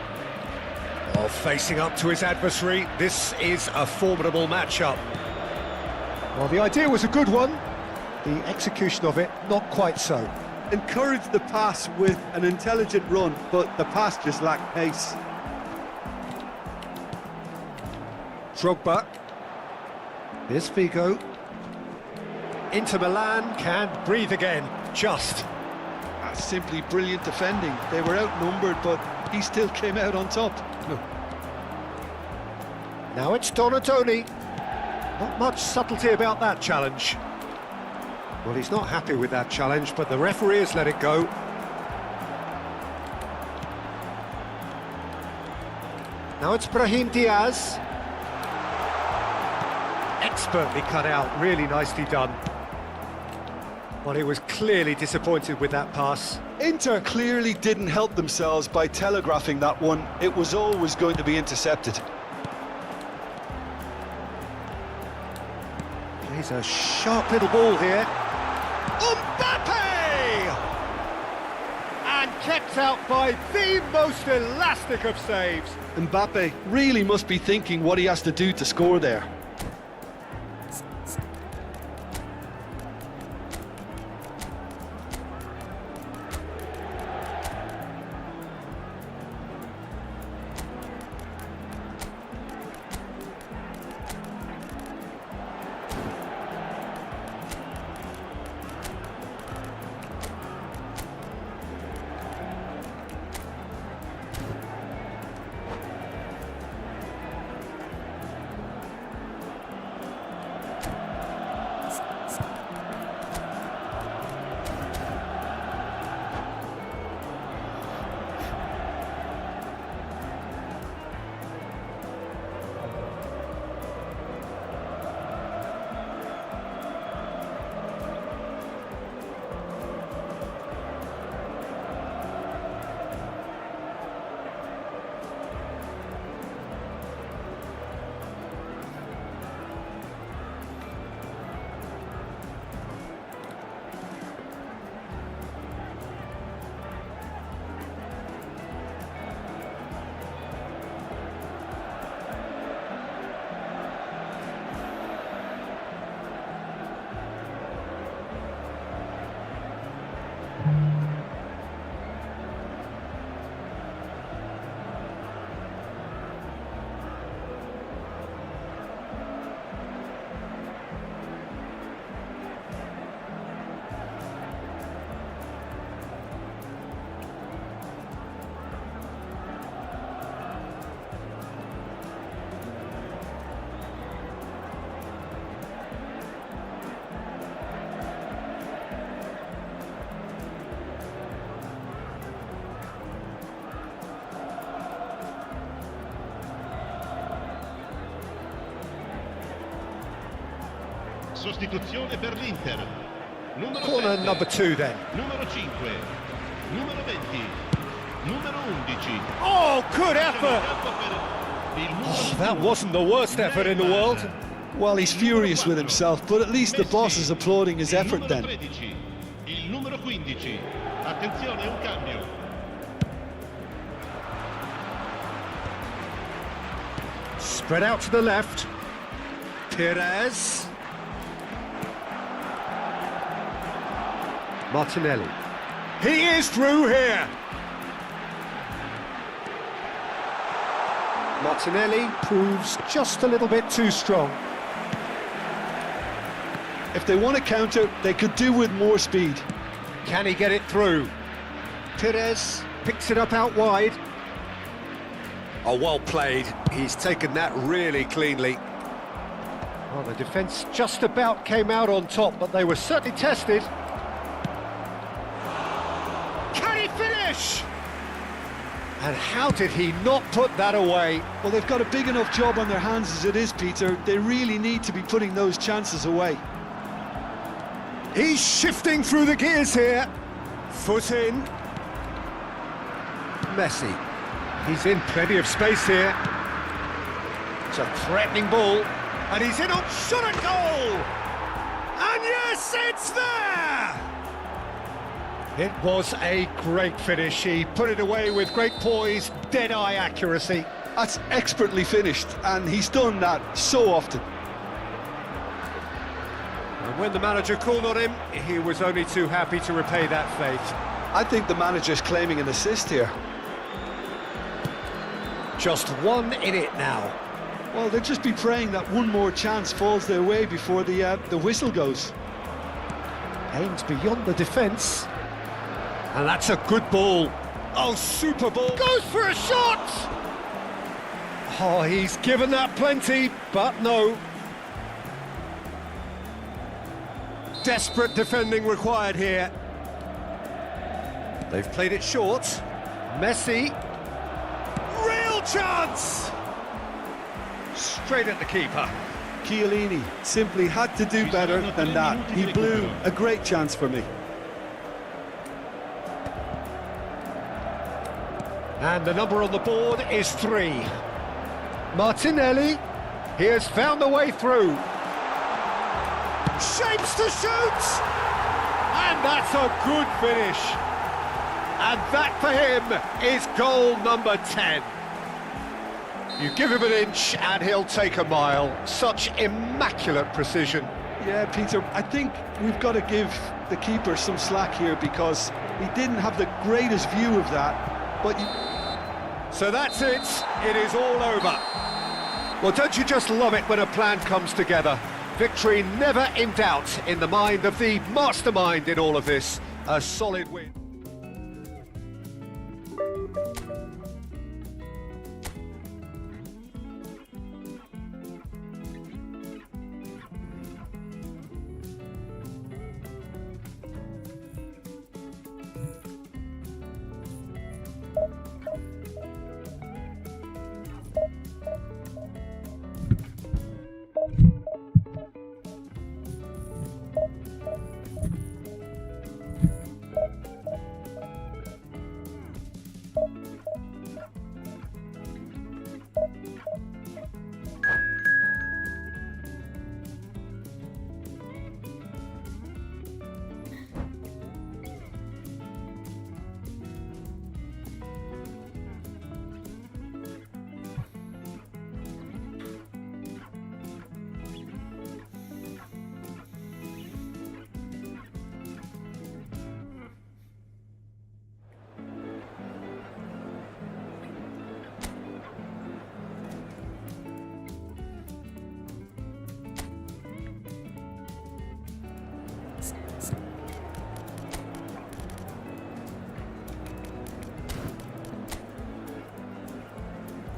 Oh, facing up to his adversary. This is a formidable matchup. Well, the idea was a good one. The execution of it, not quite so. Encouraged the pass with an intelligent run, but the pass just lacked pace. Drogba. Here's Figo. Inter Milan can breathe again, just. That's simply brilliant defending. They were outnumbered, but he still came out on top. Now it's Donatoni. Not much subtlety about that challenge. Well, he's not happy with that challenge, but the referee has let it go. Now it's Brahim Diaz. Expertly cut out, really nicely done. Well, he was clearly disappointed with that pass. Inter clearly didn't help themselves by telegraphing that one. It was always going to be intercepted. He's a sharp little ball here. Mbappe! And kept out by the most elastic of saves. Mbappe really must be thinking what he has to do to score there. Sostituzione per l'Inter. Numero Corner 7, number 2 then. numero 5, numero 20, numero 11. Oh, good effort! That wasn't the worst effort in the world. Well, he's furious with himself, but at least the boss is applauding his effort then. Il numero 15. Attenzione, un cambio. Spread out to the left. Perez. Martinelli. He is through here. Martinelli proves just a little bit too strong. If they want to counter, they could do with more speed. Can he get it through? Perez picks it up out wide. Oh, well played. He's taken that really cleanly. Well, the defence just about came out on top, but they were certainly tested. Can he finish? And how did he not put that away? Well, they've got a big enough job on their hands as it is, Peter. They really need to be putting those chances away. He's shifting through the gears here. Foot in. Messi. He's in plenty of space here. It's a threatening ball. And he's in on shot at goal! And yes, it's there! It was a great finish. He put it away with great poise, dead-eye accuracy. That's expertly finished, and he's done that so often. And when the manager called on him, he was only too happy to repay that faith. I think the manager's claiming an assist here. Just one in it now. Well, they'll just be praying that one more chance falls their way before the whistle goes. Aims beyond the defence. And that's a good ball. Oh, super ball. Goes for a shot! Oh, he's given that plenty, but no. Desperate defending required here. They've played it short. Messi. Real chance! Straight at the keeper. Chiellini simply had to do better than that. He blew a great chance for me. And the number on the board is 3. Martinelli, he has found the way through. Shapes to shoot! And that's a good finish. And that for him is goal number 10. You give him an inch and he'll take a mile. Such immaculate precision. Yeah, Peter, I think we've got to give the keeper some slack here because he didn't have the greatest view of that. But so that's it. It is all over. Well, don't you just love it when a plan comes together? Victory never in doubt in the mind of the mastermind in all of this. A solid win.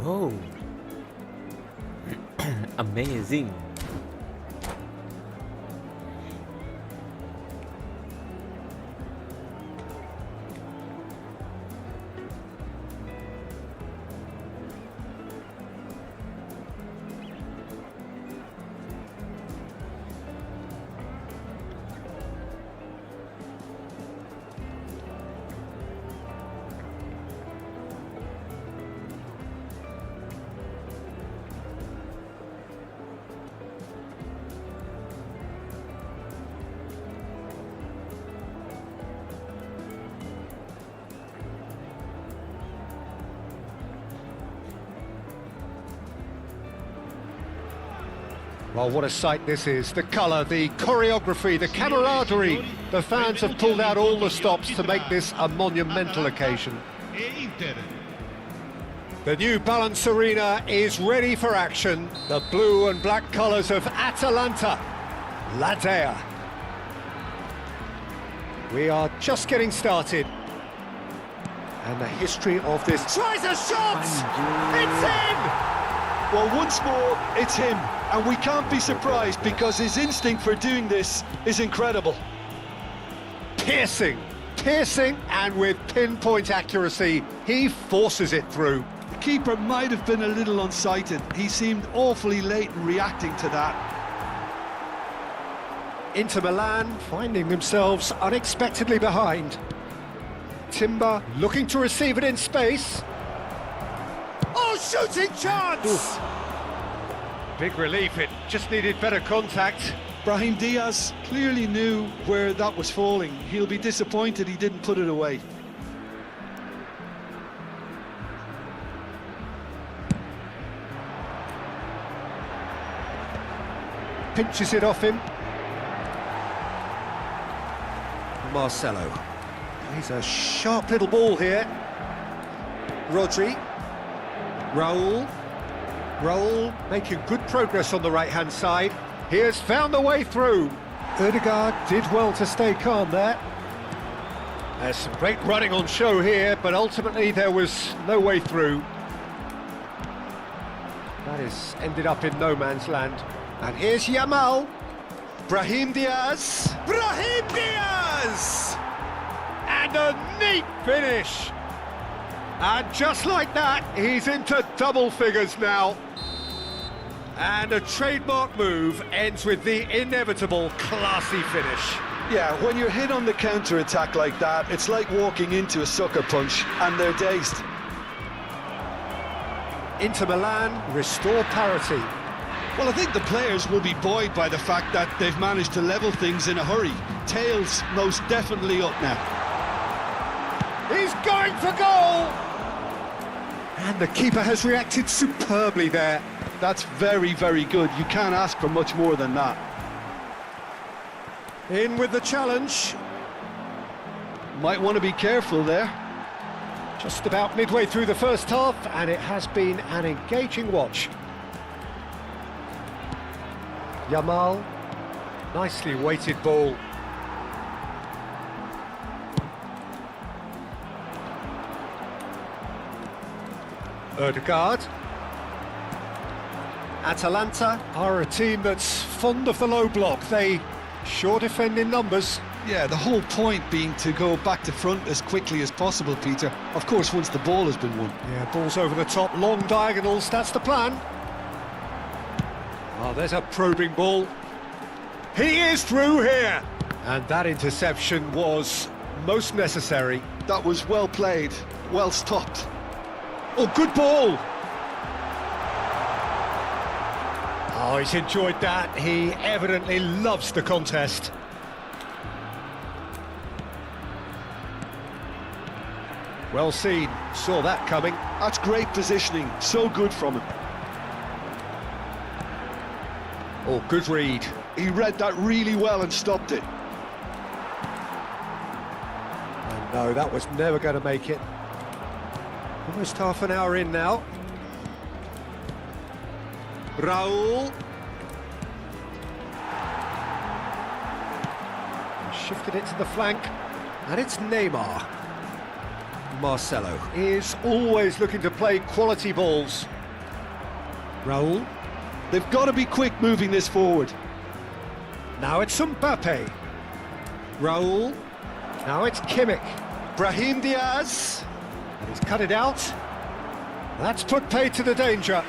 Wow. Amazing. Well, what a sight this is. The colour, the choreography, the camaraderie. The fans have pulled out all the stops to make this a monumental occasion. The new Balance Arena is ready for action. The blue and black colours of Atalanta. La Dea. We are just getting started. And the history of this... Tries a shot! It's in! well, once more, it's him. And we can't be surprised because his instinct for doing this is incredible. Piercing, and with pinpoint accuracy, he forces it through. The keeper might have been a little unsighted. He seemed awfully late in reacting to that. Inter Milan finding themselves unexpectedly behind. Timber looking to receive it in space. Oh, shooting chance! Oof. Big relief, it just needed better contact. Brahim Diaz clearly knew where that was falling. He'll be disappointed he didn't put it away. Pinches it off him. Marcelo. He's a sharp little ball here. Rodri. Raul. Raul making good progress on the right-hand side. He has found the way through. Ødegaard did well to stay calm there. There's some great running on show here, but ultimately there was no way through. That has ended up in no man's land. And here's Yamal. Brahim Diaz. Brahim Diaz! And a neat finish. And just like that, he's into double figures now. And a trademark move ends with the inevitable classy finish. Yeah, when you're hit on the counter-attack like that, it's like walking into a sucker punch, and they're dazed. Inter Milan restore parity. Well, I think the players will be buoyed by the fact that they've managed to level things in a hurry. Tails most definitely up now. He's going for goal! And the keeper has reacted superbly there. That's very, very good. You can't ask for much more than that. In with the challenge. Might want to be careful there. Just about midway through the first half, and it has been an engaging watch. Yamal, nicely weighted ball. Ødegaard. Atalanta are a team that's fond of the low block. They sure defend in numbers. Yeah, the whole point being to go back to front as quickly as possible, Peter. Of course, once the ball has been won. Yeah, balls over the top, long diagonals, that's the plan. Oh, there's a probing ball. He is through here! And that interception was most necessary. That was well played, well stopped. Oh, good ball! Oh, he's enjoyed that. He evidently loves the contest. Well seen, saw that coming. That's great positioning, so good from him. Oh, good read. He read that really well and stopped it. And no, that was never going to make it. Almost half an hour in now. Raul. Shifted it to the flank. And it's Neymar. Marcelo is always looking to play quality balls. Raul. They've got to be quick moving this forward. Now it's Mbappe. Raul. Now it's Kimmich. Brahim Diaz. And he's cut it out. That's put paid to the danger.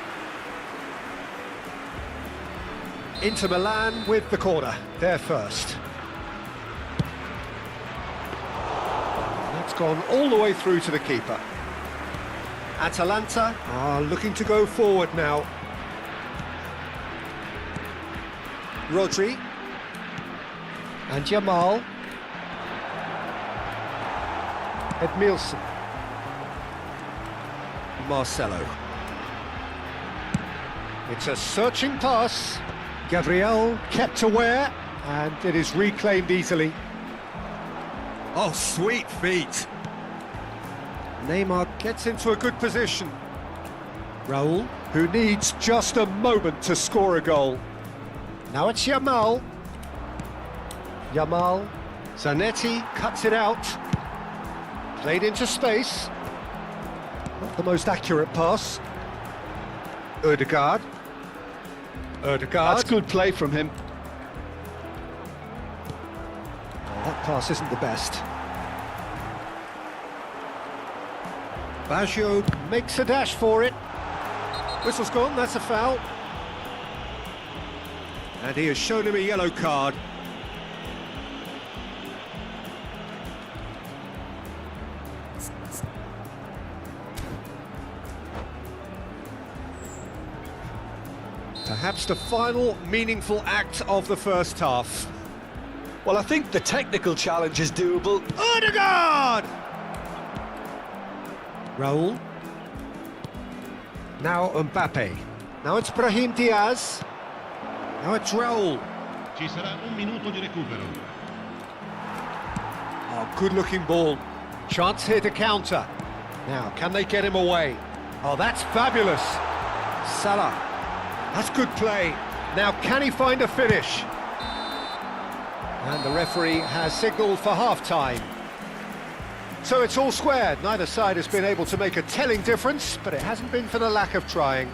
Inter Milan with the corner. They're first. That's gone all the way through to the keeper. Atalanta are looking to go forward now. Rodri. And Yamal. Edmilson. Marcelo. It's a searching pass. Gabriel kept aware, and it is reclaimed easily. Oh, sweet feet. Neymar gets into a good position. Raul, who needs just a moment to score a goal. Now it's Yamal. Yamal. Zanetti cuts it out. Played into space. Not the most accurate pass. Ødegaard. Ødegaard. That's good play from him. Oh, that pass isn't the best. Baggio makes a dash for it. Whistle's gone, that's a foul. And he has shown him a yellow card. Perhaps the final meaningful act of the first half. Well, I think the technical challenge is doable. Ødegaard! Raul. Now Mbappe. Now it's Brahim Diaz. Now it's Raul. Ci sarà un minuto di recupero. Oh, good-looking ball. Chance here to counter. Now, can they get him away? Oh, that's fabulous. Salah. That's good play. Now, can he find a finish? And the referee has signalled for half-time. So it's all squared. Neither side has been able to make a telling difference, but it hasn't been for the lack of trying.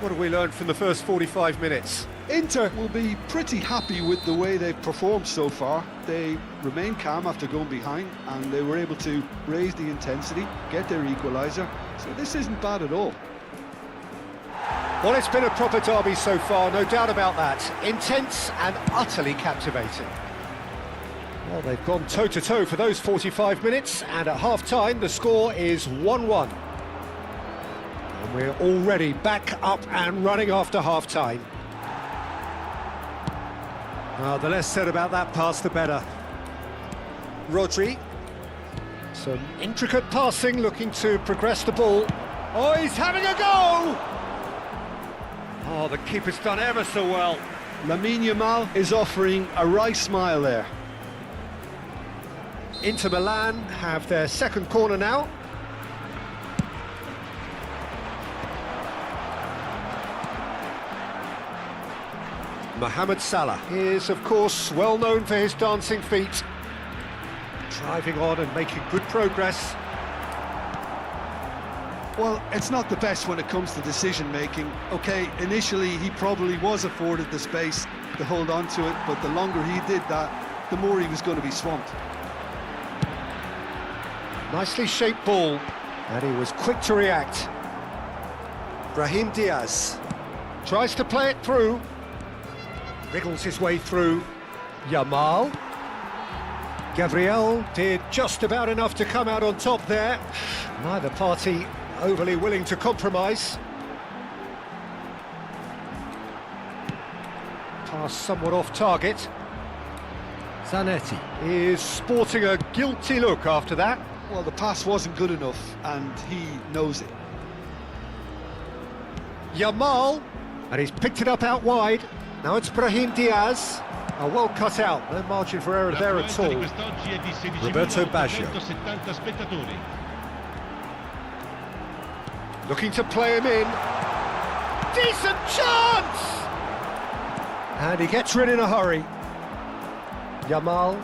What have we learned from the first 45 minutes? Inter will be pretty happy with the way they've performed so far. They remain calm after going behind, and they were able to raise the intensity, get their equaliser. So this isn't bad at all. Well, it's been a proper derby so far, no doubt about that. Intense and utterly captivating. Well, they've gone toe-to-toe for those 45 minutes, and at half-time the score is 1-1. And we're already back up and running after half-time. Well, the less said about that pass, the better. Rodri. Some intricate passing, looking to progress the ball. Oh, he's having a go! Oh, the keeper's done ever so well. Lamine Yamal is offering a right smile there. Inter Milan have their second corner now. Mohamed Salah is, of course, well known for his dancing feet. Driving on and making good progress. Well, it's not the best when it comes to decision-making. OK, initially he probably was afforded the space to hold on to it, but the longer he did that, the more he was going to be swamped. Nicely shaped ball, and he was quick to react. Brahim Diaz tries to play it through. Wriggles his way through. Yamal. Gabriel did just about enough to come out on top there. Neither party overly willing to compromise. Pass somewhat off target. Zanetti is sporting a guilty look after that. Well, the pass wasn't good enough, and he knows it. Yamal, and he's picked it up out wide. Now it's Brahim Diaz. A well cut out, no margin for error there at all. Roberto Baggio. Looking to play him in. Decent chance! And he gets rid in a hurry. Yamal.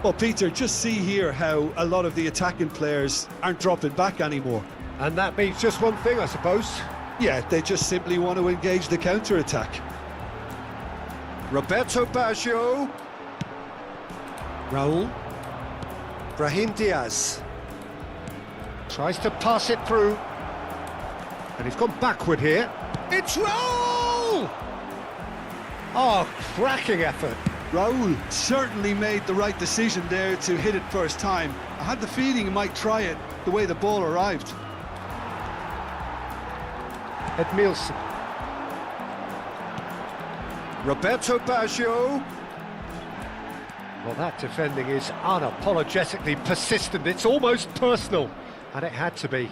Well, Peter, just see here how a lot of the attacking players aren't dropping back anymore. And that means just one thing, I suppose. Yeah, they just simply want to engage the counter-attack. Roberto Baggio. Raul. Brahim Diaz. Tries to pass it through. And he's gone backward here. It's Raul! Oh, cracking effort. Raul certainly made the right decision there to hit it first time. I had the feeling he might try it the way the ball arrived. Edmilson. Roberto Baggio. Well, that defending is unapologetically persistent. It's almost personal, and it had to be.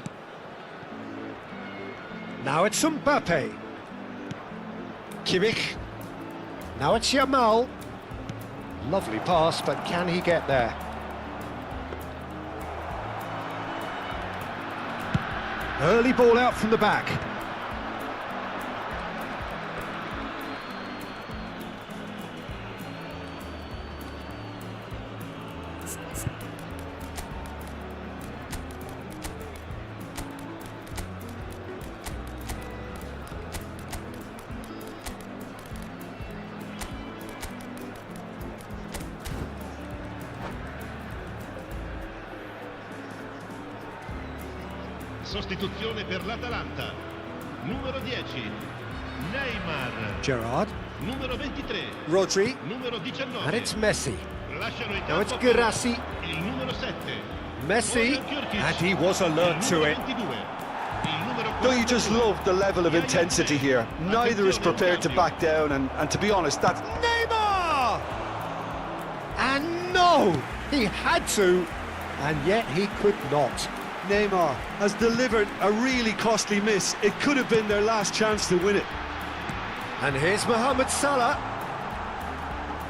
Now it's Mbappe. Kimmich. Now it's Yamal. Lovely pass, but can he get there? Early ball out from the back. Sostituzione per l'Atalanta. Numero 10, Neymar. Gerrard. Numero 23, Rodri. numero 19. And it's Messi. Lasciano in Now it's campo Guirassy. il numero 7. Messi. And he was alert to it. Don't you just love the level of intensity here? Neither is prepared to back down, and to be honest, that's... Neymar! And no! He had to, and yet he could not. Neymar has delivered a really costly miss. It could have been their last chance to win it. And here's Mohamed Salah.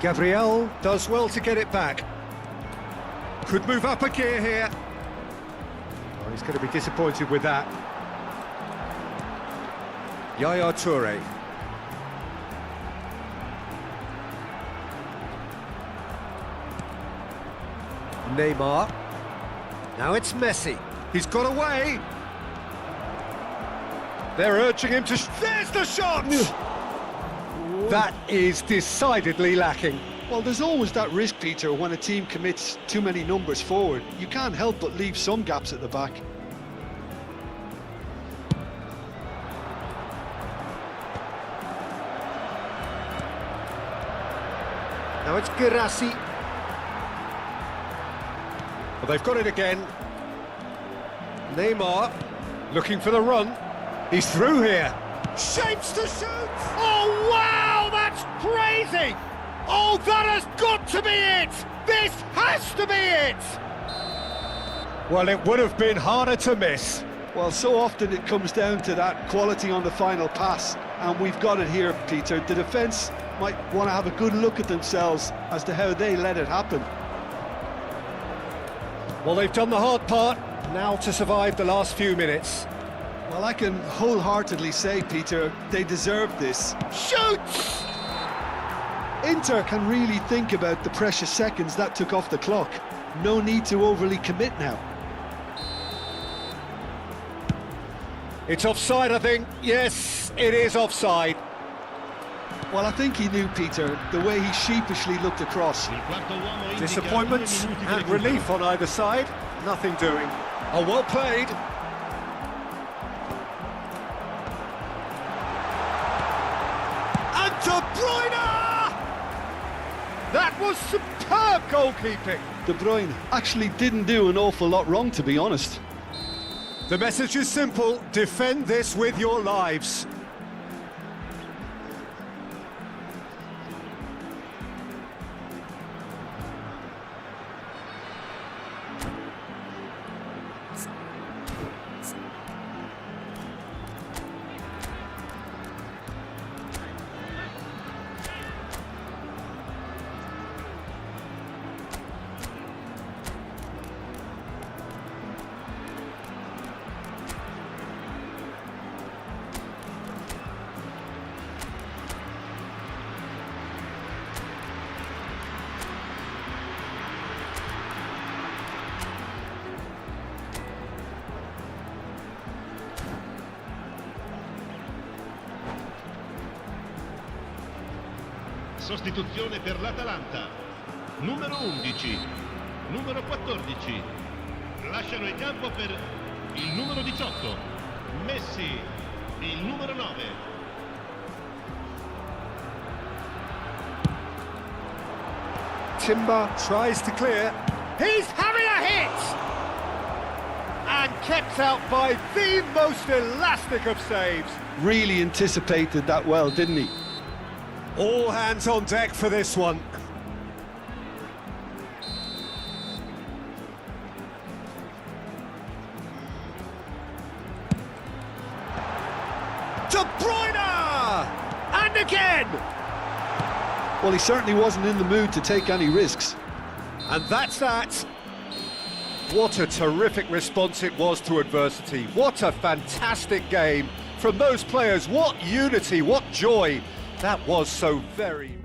Gabriel does well to get it back. Could move up a gear here. Oh, he's going to be disappointed with that. Yaya Toure. Neymar. Now it's Messi. He's got away. They're urging him to... There's the shot! That is decidedly lacking. Well, there's always that risk, Peter, when a team commits too many numbers forward. You can't help but leave some gaps at the back. Now it's Girassi. Well, they've got it again. Neymar looking for the run. He's through here. Shapes to shoot! Oh, wow! That's crazy! Oh, that has got to be it! This has to be it! Well, it would have been harder to miss. Well, so often it comes down to that quality on the final pass, and we've got it here, Peter. The defence might want to have a good look at themselves as to how they let it happen. Well, they've done the hard part, now to survive the last few minutes. Well, I can wholeheartedly say, Peter, they deserve this. Shoots! Inter can really think about the precious seconds that took off the clock. No need to overly commit now. It's offside, I think. Yes, it is offside. Well, I think he knew, Peter, the way he sheepishly looked across. Il quarto uomo indica Disappointment 2 minuti di and recupero. relief on either side. Nothing doing. Oh, well played. And De Bruyne! That was superb goalkeeping. De Bruyne actually didn't do an awful lot wrong, to be honest. The message is simple. Defend this with your lives. Sostituzione per l'Atalanta. Numero 11, numero 14. Lasciano il campo per il numero 18. Messi, il numero 9. Timber tries to clear. He's having a hit! And kept out by the most elastic of saves. Really anticipated that well, didn't he? All hands on deck for this one. De Bruyne! And again! Well, he certainly wasn't in the mood to take any risks. And that's that. What a terrific response it was to adversity. What a fantastic game from those players. What unity, what joy. That was so very...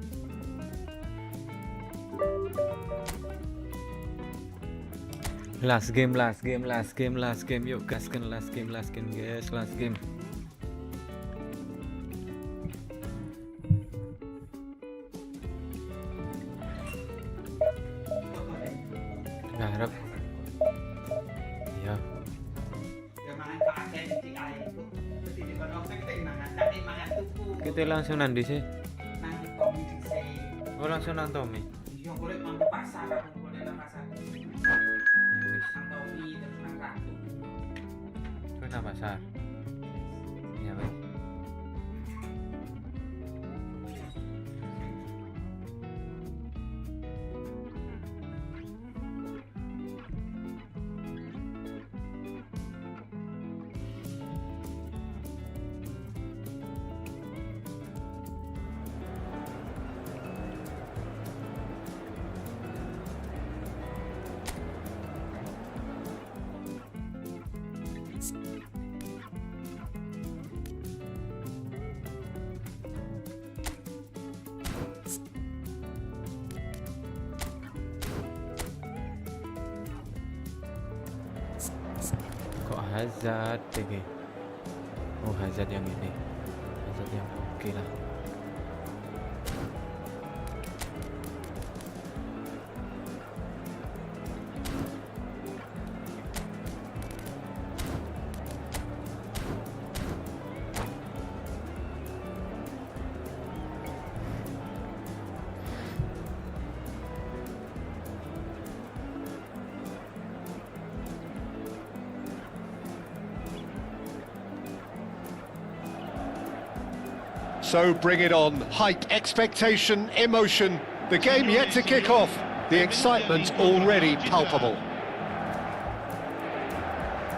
Last game. Yuk gaskan last game guys, last game. Harap. Ya. Kita langsung nanti sih. Oh langsung nang Tommy. Iya, boleh mampu pasar, boleh nang pasar. Nang Tommy terus nang Ratu. Terus nang pasar. Ya wes. Hazard PG. Oh, Hazard yang ini. Hazard yang oke lah. So bring it on. Hype, expectation, emotion. The game yet to kick off. The excitement already palpable.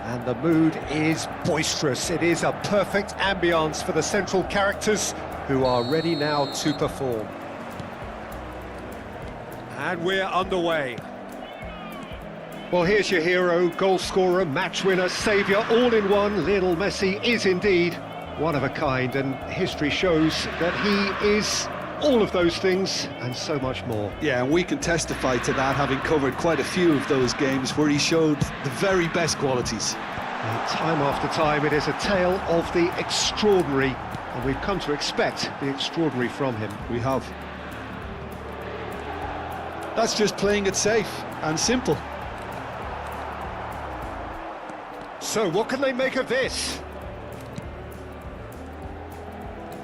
And the mood is boisterous. It is a perfect ambience for the central characters who are ready now to perform. And we're underway. Well, here's your hero, goal scorer, match winner, saviour, all in one. Lionel Messi is indeed one of a kind, and history shows that he is all of those things and so much more. Yeah, and we can testify to that, having covered quite a few of those games where he showed the very best qualities. And time after time, it is a tale of the extraordinary, and we've come to expect the extraordinary from him. We have. That's just playing it safe and simple. So what can they make of this?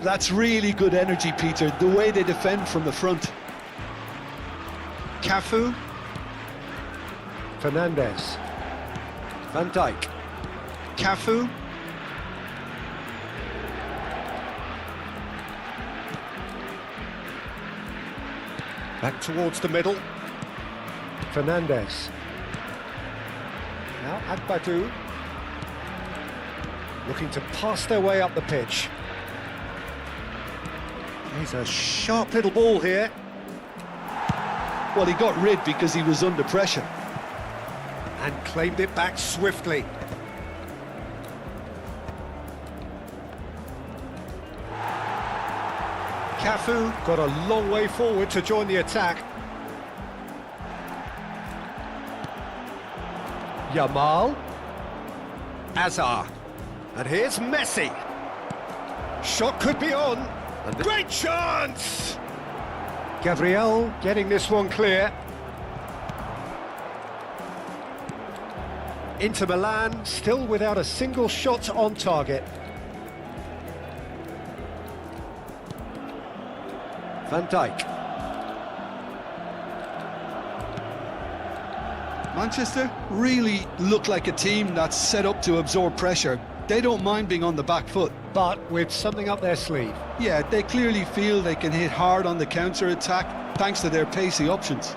That's really good energy, Peter, the way they defend from the front. Cafu. Fernandes. Van Dijk. Cafu. Back towards the middle. Fernandes. Now Agbadou. Looking to pass their way up the pitch. He's a sharp little ball here. Well, he got rid because he was under pressure. And claimed it back swiftly. Cafu got a long way forward to join the attack. Yamal. Azar. And here's Messi. Shot could be on. Great chance! Gabriel getting this one clear. Inter Milan still without a single shot on target. Van Dijk. Manchester really look like a team that's set up to absorb pressure. They don't mind being on the back foot. But with something up their sleeve. Yeah, they clearly feel they can hit hard on the counter-attack thanks to their pacey options.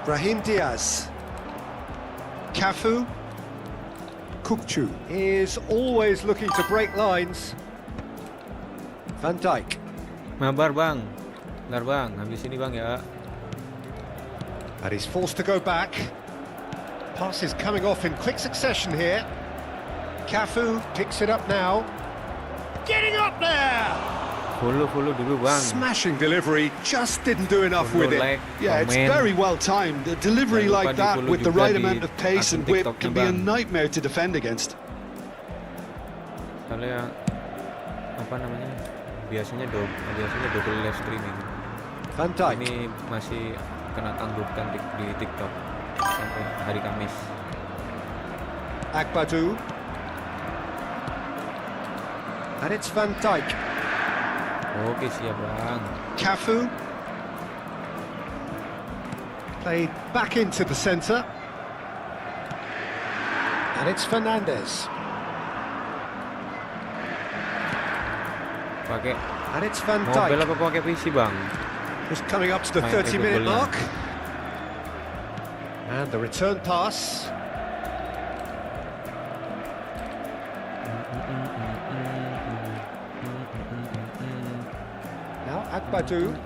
Brahim Diaz. Cafu. Kukçu is always looking to break lines. Van Dijk. Mabar bang. Bentar bang, habis ini bang ya. And he's forced to go back. Passes coming off in quick succession here. Cafu picks it up now. Getting up there! Follow dulu bang. Smashing delivery, just didn't do enough with it. Yeah, it's pemain. very well timed. A delivery Jangan lupa like that di-follow with the juga right di amount of pace akun and whip TikToknya, can be a Bang. nightmare to defend against. Soalnya apa namanya? Biasanya double live streaming. Van Dijk. Ini masih kena tangguhkan di TikTok sampai hari Kamis. Agbadou. And it's Van Dijk. Oke, siap bang. Cafu. Played back into the centre. And it's Fernandes. Pakai And it's Van mobil Dijk. apa pakai PC bang? Just coming up to the Main 30-minute Efootball. mark. And the return pass. Now Agbadou.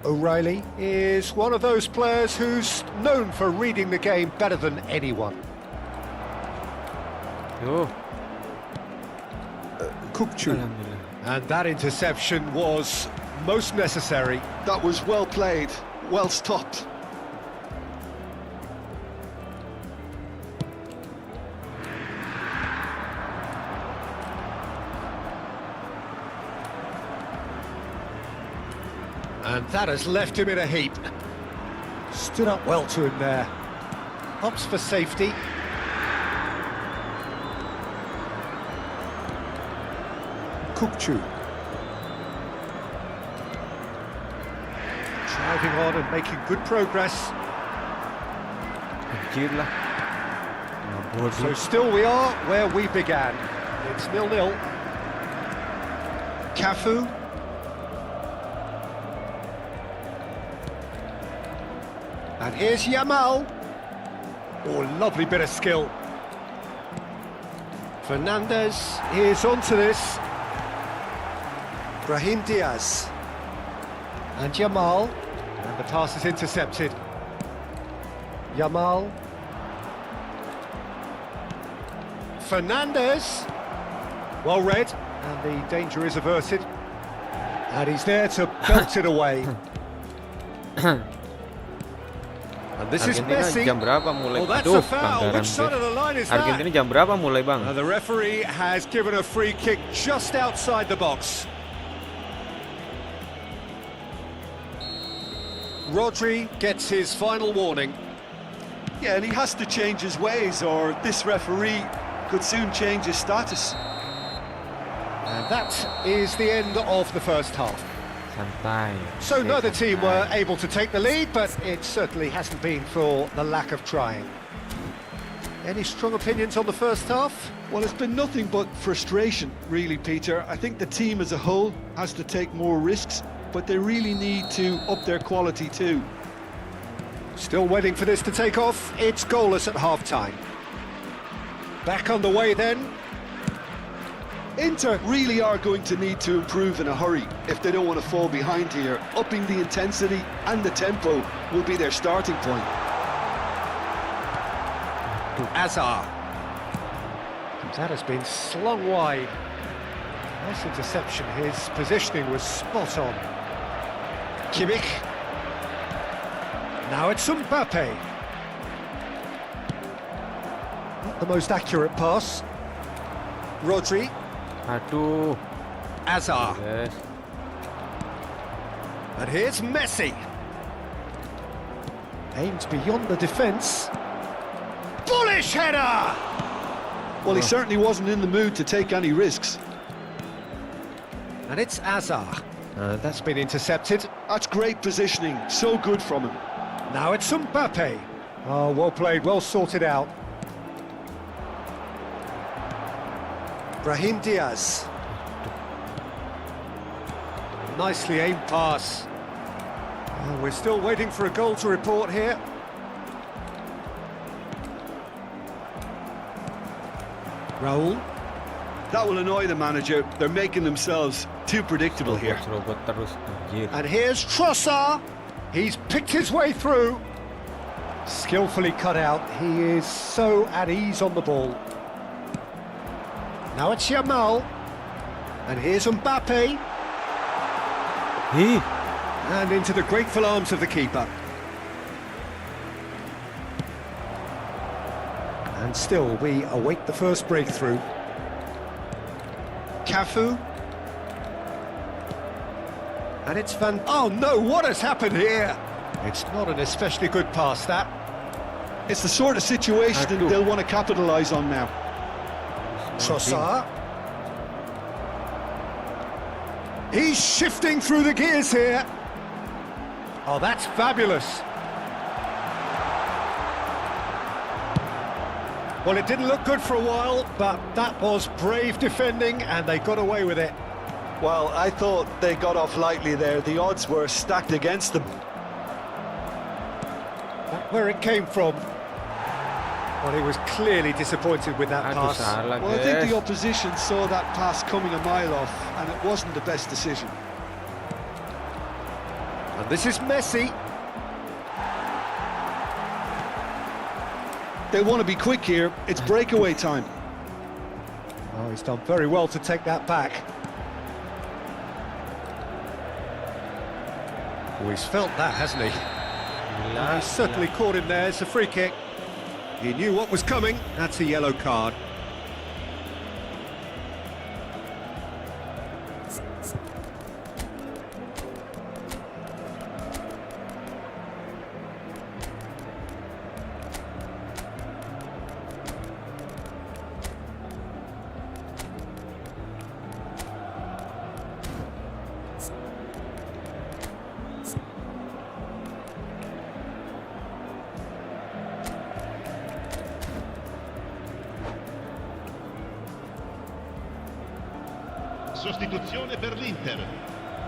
O'Reilly is one of those players who's known for reading the game better than anyone. Yo, Kukçu. alhamdulillah. And that interception was most necessary. That was well played, well stopped. And that has left him in a heap. Stood up well to him there. Opts for safety. Kukchu. Driving on and making good progress. Anjir lah. Ngabur So dia. still we are where we began. It's 0-0. Cafu. And here's Yamal. Oh, lovely bit of skill. Fernandez is onto this. Brahim Diaz. And Yamal. And the pass is intercepted. Yamal. Fernandez. Well read. And the danger is averted. And he's there to belt it away. And this is Argentina Messi. jam berapa mulai? Oh, that's Aduh, a foul. pelanggaran Which side of the line is that? Argentina jam berapa mulai, Bang? And the referee has given a free kick just outside the box. Rodri gets his final warning. Yeah, and he has to change his ways, or this referee could soon change his status. And that is the end of the first half. Santai. So Oke, neither team santai. were able to take the lead, but it certainly hasn't been for the lack of trying. Any strong opinions on the first half? Well, it's been nothing but frustration, really, Peter. I think the team as a whole has to take more risks, but they really need to up their quality too. Still waiting for this to take off. It's goalless at half-time. Back underway then. Inter really are going to need to improve in a hurry if they don't want to fall behind here. Upping the intensity and the tempo will be their starting point. Azar. That has been slung wide. Nice interception. His positioning was spot on. Kimmich. Now it's Mbappe. Not the most accurate pass. Rodri. Aduh. Azar. Guys. And here's Messi. Aimed beyond the defence. Bullish header! Well, he certainly wasn't in the mood to take any risks. And it's Azar. That's been intercepted. That's great positioning, so good from him. Now it's Mbappe. Oh, well played, well sorted out. Brahim Diaz. Nicely aimed pass. Oh, we're still waiting for a goal to report here. Raul. That will annoy the manager. They're making themselves too predictable here. Robot terus. Anjir. And here's Trossard. He's picked his way through. Skillfully cut out. He is so at ease on the ball. Now it's Yamal. And here's Mbappe. Hi. And into the grateful arms of the keeper. And still, we await the first breakthrough. Cafu. And it's Van... Oh no, what has happened here? It's not an especially good pass, that. It's the sort of situation that they'll want to capitalise on now. Trossard. He's shifting through the gears here. Oh, that's fabulous. Well, it didn't look good for a while, but that was brave defending, and they got away with it. Well, I thought they got off lightly there. The odds were stacked against them. That's where it came from. Well, he was clearly disappointed with that Aduh, pass. salah, Well, I think guys. the opposition saw that pass coming a mile off, and it wasn't the best decision. And this is Messi. They want to be quick here. It's breakaway time. Oh, he's done very well to take that back. Oh, he's felt that, hasn't he? Gila, He's certainly caught him there. It's a free kick. He knew what was coming. That's a yellow card. Sostituzione per l'Inter.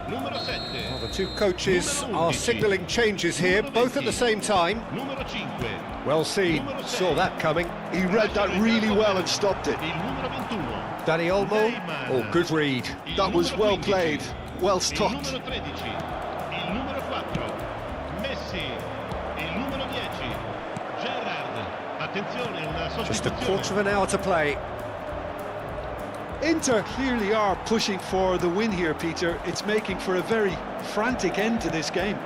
Numero 7. Well, the two coaches Numero are 11. signalling changes here, Numero both at the 20. same time. Numero 5. Well seen. Numero Saw 6. that coming. He read that really well and stopped it. Il numero 21. Danny Olmo. Neymar. Oh, good read. Il That was numero well 15. played, well Il stopped. numero 13. Il numero 4. Messi. Il numero 10. Gerrard. Attenzione, una Just a sostituzione. quarter of an hour to play. Inter clearly are pushing for the win here, Peter. It's making for a very frantic end to this game.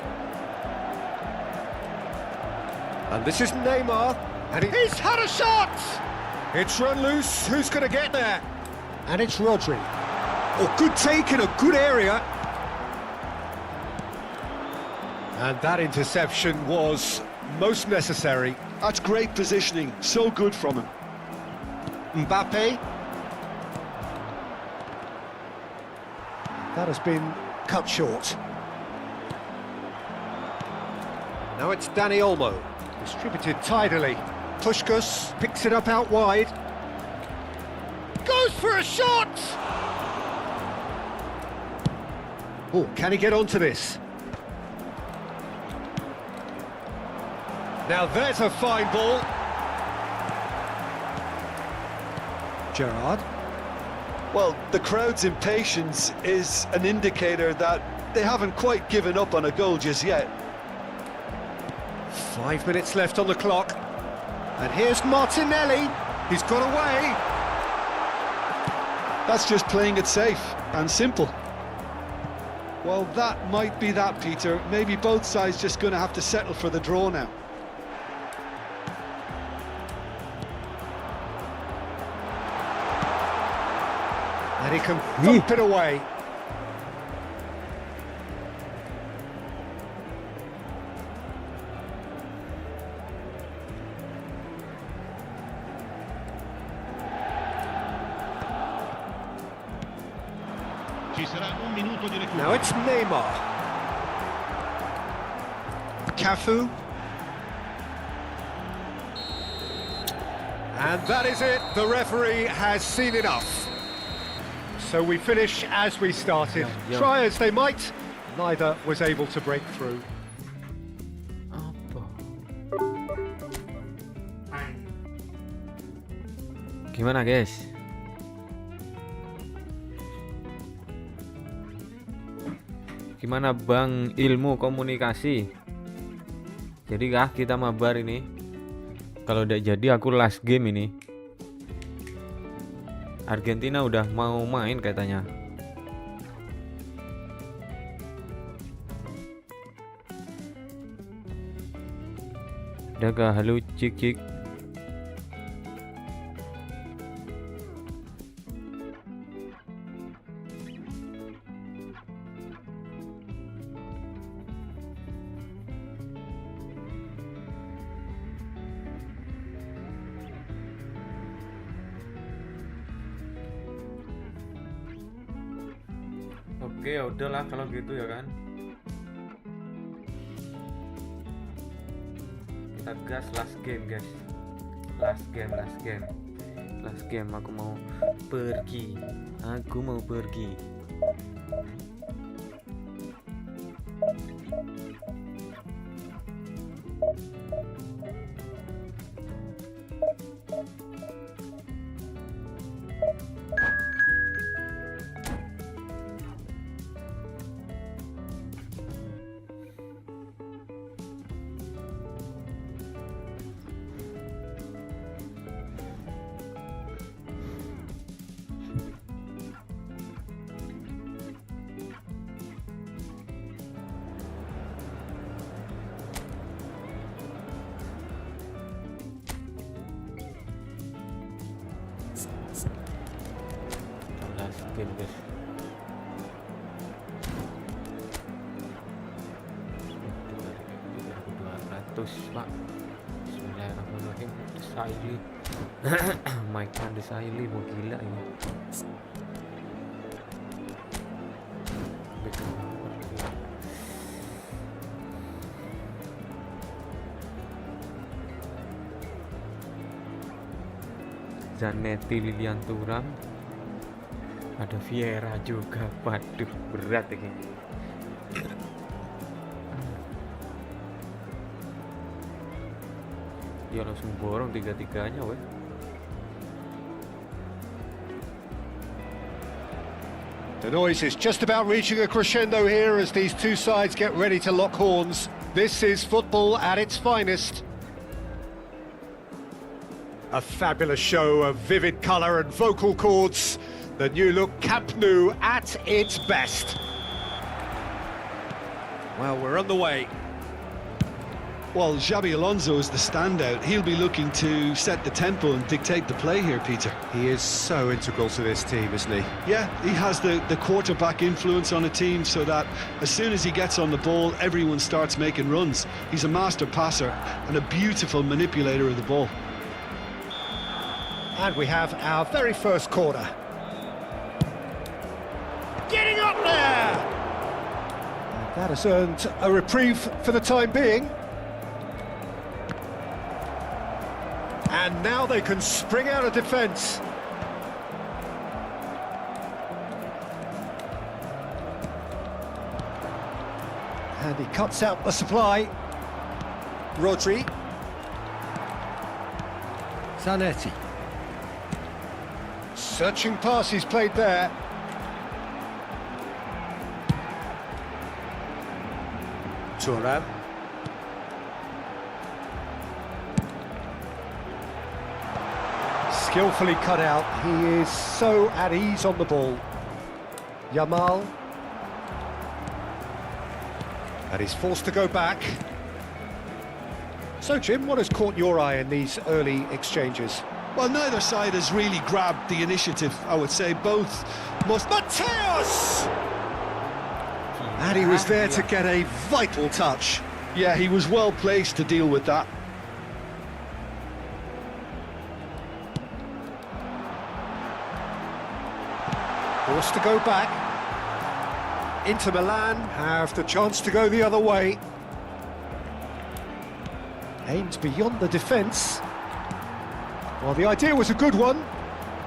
And this is Neymar. And he's had a shot! It's run loose. Who's going to get there? And it's Rodri. Oh, good take in a good area. And that interception was most necessary. That's great positioning, so good from him. Mbappe. That has been cut short. Now it's Danny Olmo. Distributed tidily. Puskás picks it up out wide. Goes for a shot! Oh, can he get onto this? Now there's a fine ball. Gerrard. Well, the crowd's impatience is an indicator that they haven't quite given up on a goal just yet. 5 minutes left on the clock. And here's Martinelli. He's got away. That's just playing it safe and simple. Well, that might be that, Peter. Maybe both sides just going to have to settle for the draw now. And he can thump it away. Ci sarà un minuto di recupero. Now it's Neymar. Cafu. And that is it. The referee has seen enough. So we finish as we started. Yeah. Try as they might, neither was able to break through. Apa? Main. Gimana guys? Gimana Bang ilmu komunikasi? Jadi kah kita mabar ini? Kalau udah jadi aku last game ini. Argentina udah mau main katanya. Udah kah? Halo cik. Oke, ya udahlah kalau gitu ya kan. Kita gas last game, guys. Last game aku mau pergi. mungkin guys. 200 pak. Bismillahirrahmanirrahim. Desaili Maikan Desaili mau gila ini. Zanetti Lilian Turam, ada Vieira juga. Waduh, berat ini. Dia langsung borong tiga-tiganya weh. The noise is just about reaching a crescendo here as these two sides get ready to lock horns. This is football at its finest. A fabulous show of vivid colour and vocal cords. The new look Camp Nou at its best. Well, we're on the way. Well, Xabi Alonso is the standout. He'll be looking to set the tempo and dictate the play here, Peter. He is so integral to this team, isn't he? Yeah, he has the quarterback influence on a team so that as soon as he gets on the ball, everyone starts making runs. He's a master passer and a beautiful manipulator of the ball. And we have our very first corner. Getting up there! And that has earned a reprieve for the time being. And now they can spring out of defence. And he cuts out the supply. Rodri. Zanetti. Searching pass he's played there. Turan. Skillfully cut out. He is so at ease on the ball. Yamal. And he's forced to go back. So, Jim, what has caught your eye in these early exchanges? Well, neither side has really grabbed the initiative, I would say. Both must... Mateus! And he was there to get a vital touch. Yeah, he was well placed to deal with that. Forced to go back. Inter Milan have the chance to go the other way. Aims beyond the defence. Well, the idea was a good one.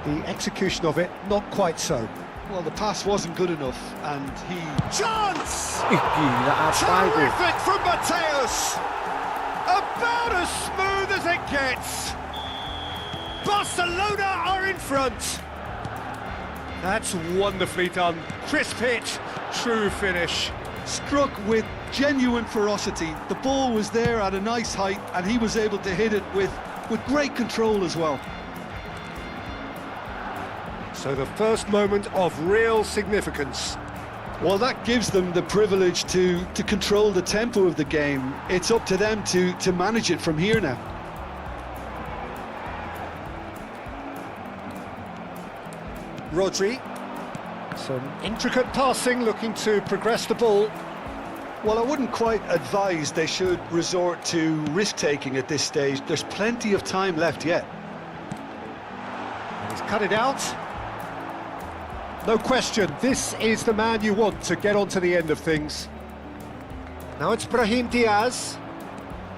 The execution of it, not quite so. Well, the pass wasn't good enough, and he... Chance! Ih, gila apa itu? Terrific from Mateus! About as smooth as it gets! Barcelona are in front! That's wonderfully done. Crisp hit, true finish. Struck with genuine ferocity. The ball was there at a nice height, and he was able to hit it with great control as well. So the first moment of real significance. Well, that gives them the privilege to control the tempo of the game. It's up to them to manage it from here now. Rodri. Some intricate passing, looking to progress the ball. Well, I wouldn't quite advise they should resort to risk-taking at this stage. There's plenty of time left yet. And he's cut it out. No question, this is the man you want to get on to the end of things. Now it's Brahim Diaz,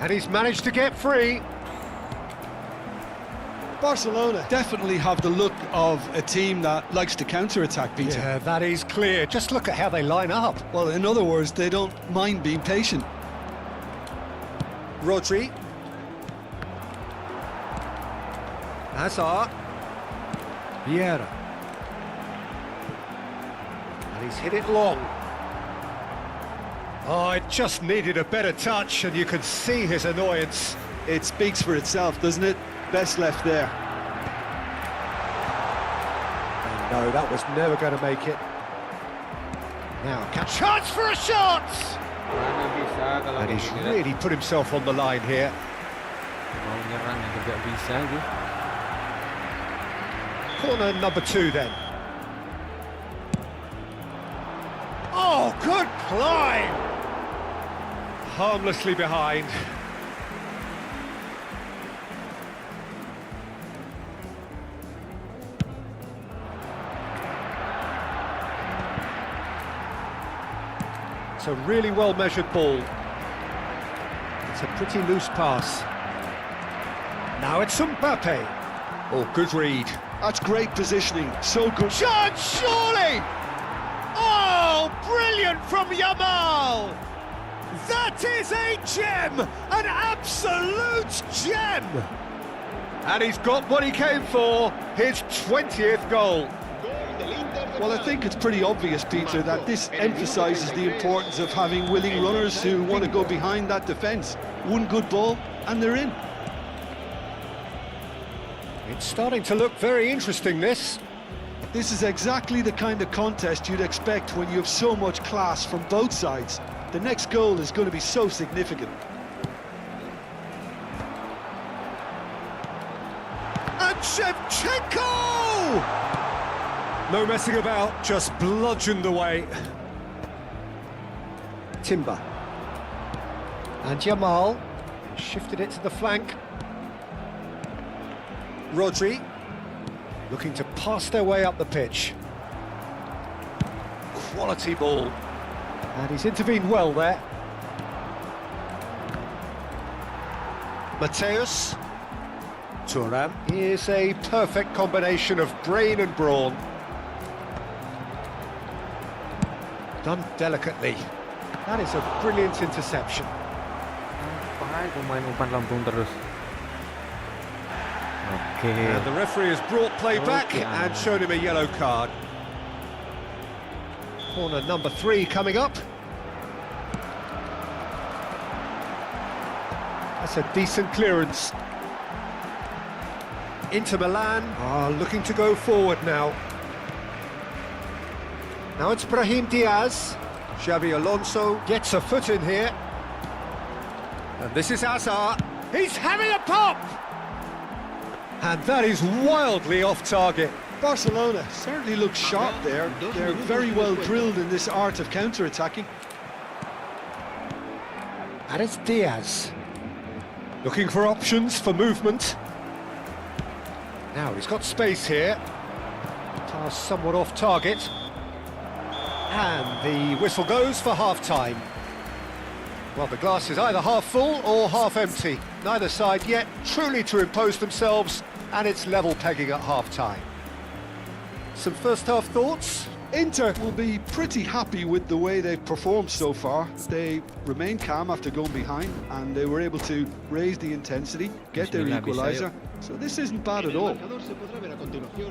and he's managed to get free. Barcelona definitely have the look of a team that likes to counter-attack, Peter. Yeah, that is clear. Just look at how they line up. Well, in other words, they don't mind being patient. Rodri. Hazard. Vieira. And he's hit it long. Oh, it just needed a better touch, and you can see his annoyance. It speaks for itself, doesn't it? Best left there. And no, that was never going to make it. Now, chance for a shot! Mana bisa kalau And kayak he's gini, really put himself on the line here. mau nyerang yang tidak bisa gitu. Corner number 2 then. climb! Harmlessly behind. It's a really well-measured ball. It's a pretty loose pass. Now it's Mbappe. Oh, good read. That's great positioning, so good. Shot, surely! Oh, brilliant from Yamal! That is a gem! An absolute gem! And he's got what he came for, his 20th goal. Well, I think it's pretty obvious, Peter, that this emphasises the importance of having willing runners who want to go behind that defence. One good ball, and they're in. It's starting to look very interesting, this. This is exactly the kind of contest you'd expect when you have so much class from both sides. The next goal is going to be so significant. And Shevchenko! No messing about, just bludgeoned away. Timber. And Yamal shifted it to the flank. Rodri looking to pass their way up the pitch. Quality ball. And he's intervened well there. Mateus. Thuram. Here's a perfect combination of brain and brawn. Done delicately. That is a brilliant interception. Pemain umpan lambung terus. Okay. And the referee has brought play back and shown him a yellow card. Corner number 3 coming up. That's a decent clearance. Inter Milan are looking to go forward now. Now it's Brahim Diaz. Xabi Alonso gets a foot in here. And this is Azar. He's having a pop! And that is wildly off target. Barcelona certainly look sharp there. They're very well drilled in this art of counter-attacking. And it's Diaz. Looking for options for movement. Now he's got space here. Pass somewhat off target. And the whistle goes for half-time. Well, the glass is either half full or half empty. Neither side yet truly to impose themselves, and it's level pegging at half-time. Some first-half thoughts? Inter will be pretty happy with the way they've performed so far. They remained calm after going behind, and they were able to raise the intensity, get their equaliser. So this isn't bad at all.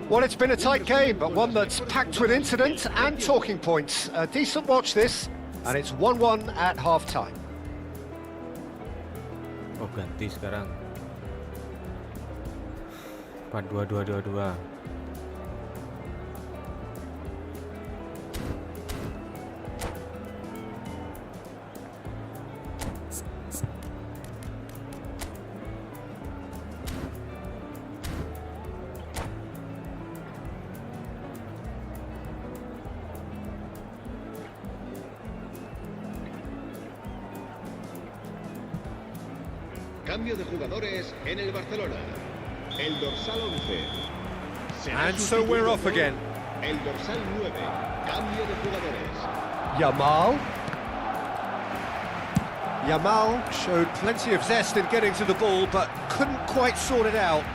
Well, it's been a tight game, but one that's packed with incident and talking points. A decent watch this, and it's 1-1 at half-time. Oh, ganti sekarang. 4-2-2-2-2. Cambio de jugadores en el Barcelona. El dorsal 11. And so we're off again. El dorsal 9. Cambio de jugadores. Yamal. Yamal showed plenty of zest in getting to the ball, but couldn't quite sort it out.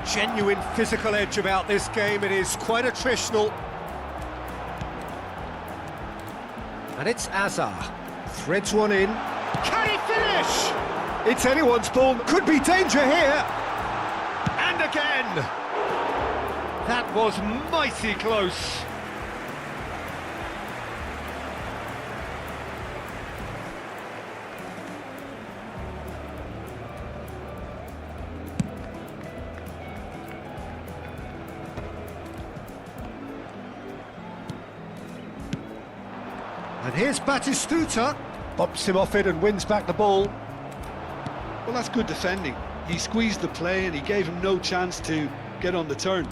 Genuine physical edge about this game. It is quite attritional. And it's Azar. Threads one in. Can he finish? It's anyone's ball. Could be danger here. And again. That was mighty close. And here's Batistuta. Bumps him off it and wins back the ball. Well, that's good defending. He squeezed the play and he gave him no chance to get on the turn.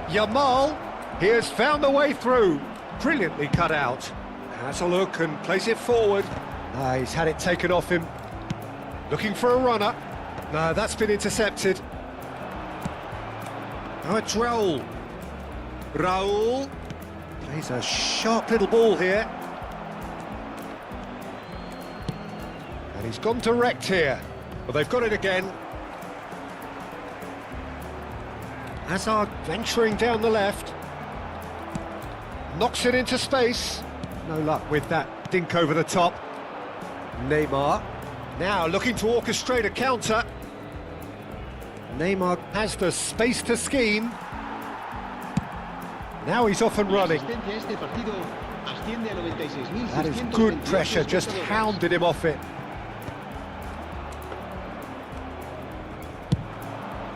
Yamal He has found the way through. Brilliantly cut out. Has a look and plays it forward. He's had it taken off him. Looking for a runner. No, that's been intercepted. Now it's Raul. Raul plays a sharp little ball here. And he's gone direct here. Well, they've got it again. Hazard venturing down the left. Knocks it into space. No luck with that dink over the top. Neymar. Now looking to orchestrate a counter. Neymar has the space to scheme. Now he's off and running. That is good pressure, just hounded him off it.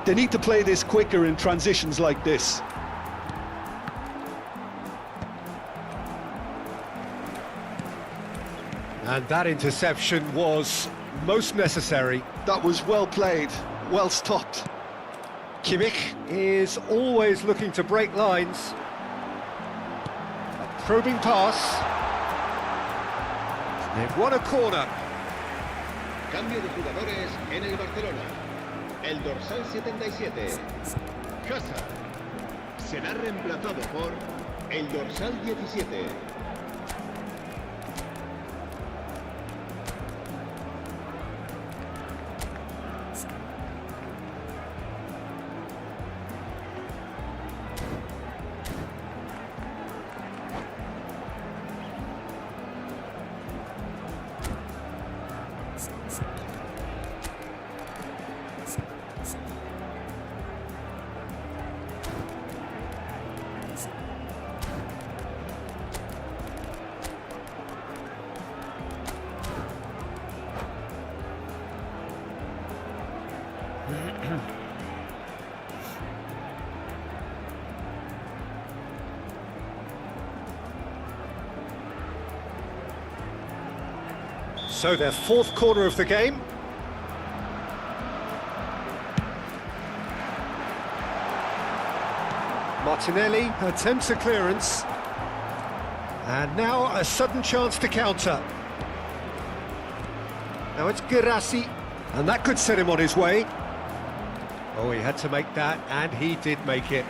They need to play this quicker in transitions like this. And that interception was most necessary. That was well played, well stopped. Kimmich is always looking to break lines. A probing pass. They've won a corner. Cambio de jugadores en el Barcelona. El dorsal 77. Hazard será reemplazado por el dorsal 17. So their fourth corner of the game. Martinelli attempts a clearance. And now a sudden chance to counter. Now it's Girassi, and that could set him on his way. Oh, he had to make that, and he did make it.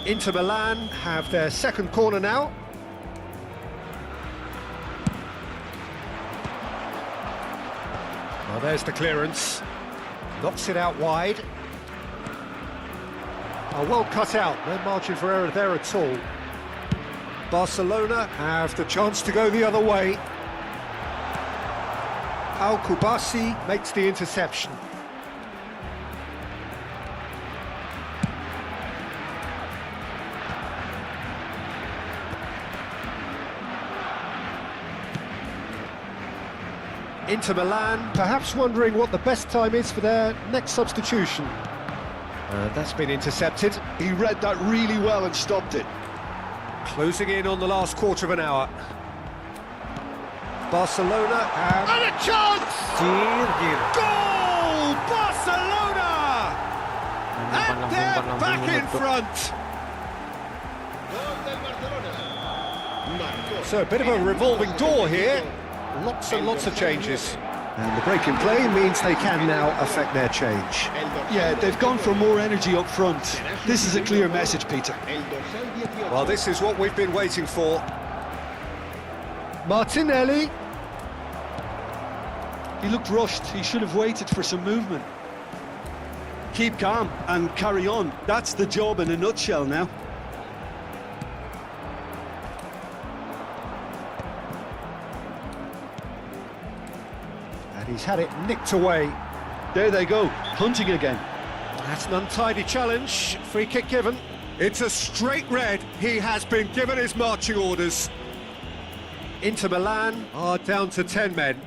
Inter Milan have their second corner now. Well, there's the clearance. Knocks it out wide. Oh, well cut out. No margin for error there at all. Barcelona have the chance to go the other way. Al-Kubasi makes the interception. Inter Milan perhaps wondering what the best time is for their next substitution. That's been intercepted. He read that really well and stopped it. Closing in on the last quarter of an hour. Barcelona have... And a chance! Goal! Barcelona! And they're back in front! Gol del Barcelona. So a bit of a revolving door here. Lots and lots of changes. And the break in play means they can now affect their change. Yeah, they've gone for more energy up front. This is a clear message, Peter. Well, this is what we've been waiting for. Martinelli. He looked rushed. He should have waited for some movement. Keep calm and carry on. That's the job in a nutshell now. And he's had it nicked away. There they go, hunting again. That's an untidy challenge. Free kick given. It's a straight red. He has been given his marching orders. Inter Milan are down to 10 men.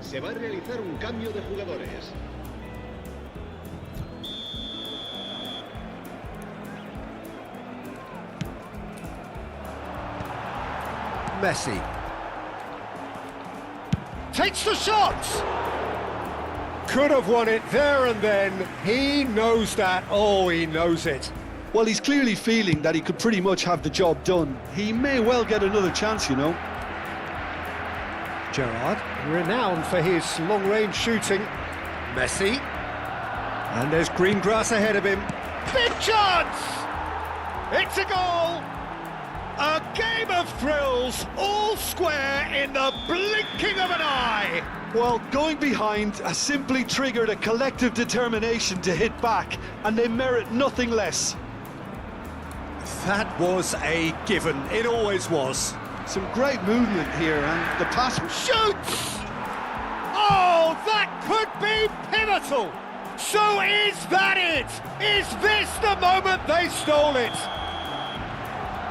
Se va a realizar un cambio de jugadores. Messi takes the shot. Could have won it there and then. He knows that. Oh, he knows it. Well, he's clearly feeling that he could pretty much have the job done. He may well get another chance, you know. Gerrard, renowned for his long-range shooting. Messi. And there's green grass ahead of him. Big chance! It's a goal! A game of thrills, all square in the blinking of an eye! Well, going behind has simply triggered a collective determination to hit back, and they merit nothing less. That was a given. It always was. Some great movement here, and the pass... Shoots! Oh, that could be pivotal! So is that it? Is this the moment they stole it?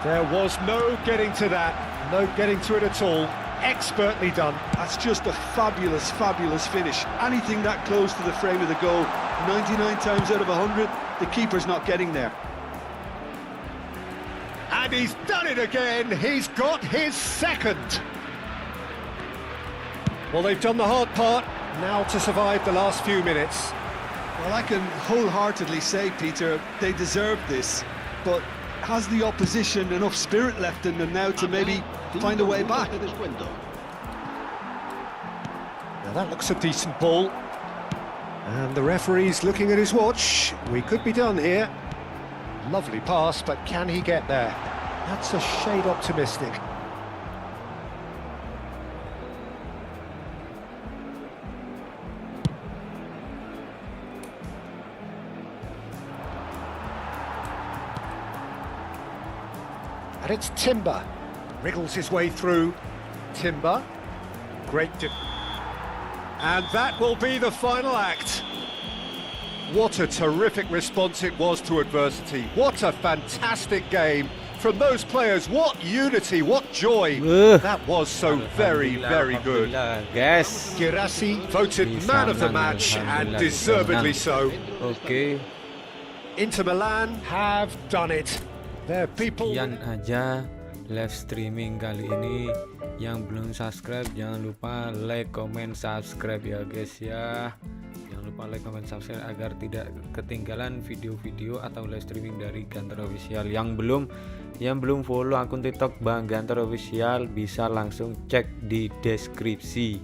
There was no getting to that, no getting to it at all. Expertly done. That's just a fabulous, fabulous finish. Anything that close to the frame of the goal, 99 times out of 100, the keeper's not getting there. And he's done it again. He's got his second. Well, they've done the hard part. Now to survive the last few minutes. Well, I can wholeheartedly say, Peter, they deserve this. But has the opposition enough spirit left in them now to maybe find a way back? Now that looks a decent ball. And the referee's looking at his watch. We could be done here. Lovely pass, but can he get there? That's a shade optimistic. And it's Timber. Wriggles his way through. Timber. Great. And that will be the final act. What a terrific response it was to adversity. What a fantastic game from those players. What unity, what joy. That was so very, very good. Guys. Girassi voted man of the match, and deservedly so. Oke, Inter Milan have done it. Their people... sekian aja live streaming kali ini. Yang belum subscribe jangan lupa like, comment, subscribe ya guys ya. Jangan lupa like, comment, subscribe agar tidak ketinggalan video-video atau live streaming dari Gunther Official. Yang belum follow akun TikTok Bang Gunther Official bisa langsung cek di deskripsi.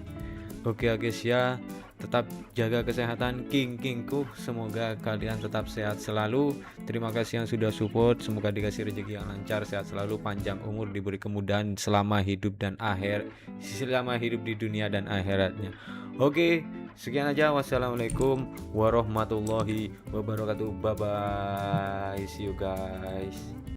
Oke ya guys ya. Tetap jaga kesehatan kingku. Semoga kalian tetap sehat selalu. Terima kasih yang sudah support. Semoga dikasih rezeki yang lancar, sehat selalu, panjang umur, diberi kemudahan selama hidup di dunia dan akhiratnya. Oke, sekian aja. Wassalamualaikum warahmatullahi wabarakatuh. Bye bye. See you guys.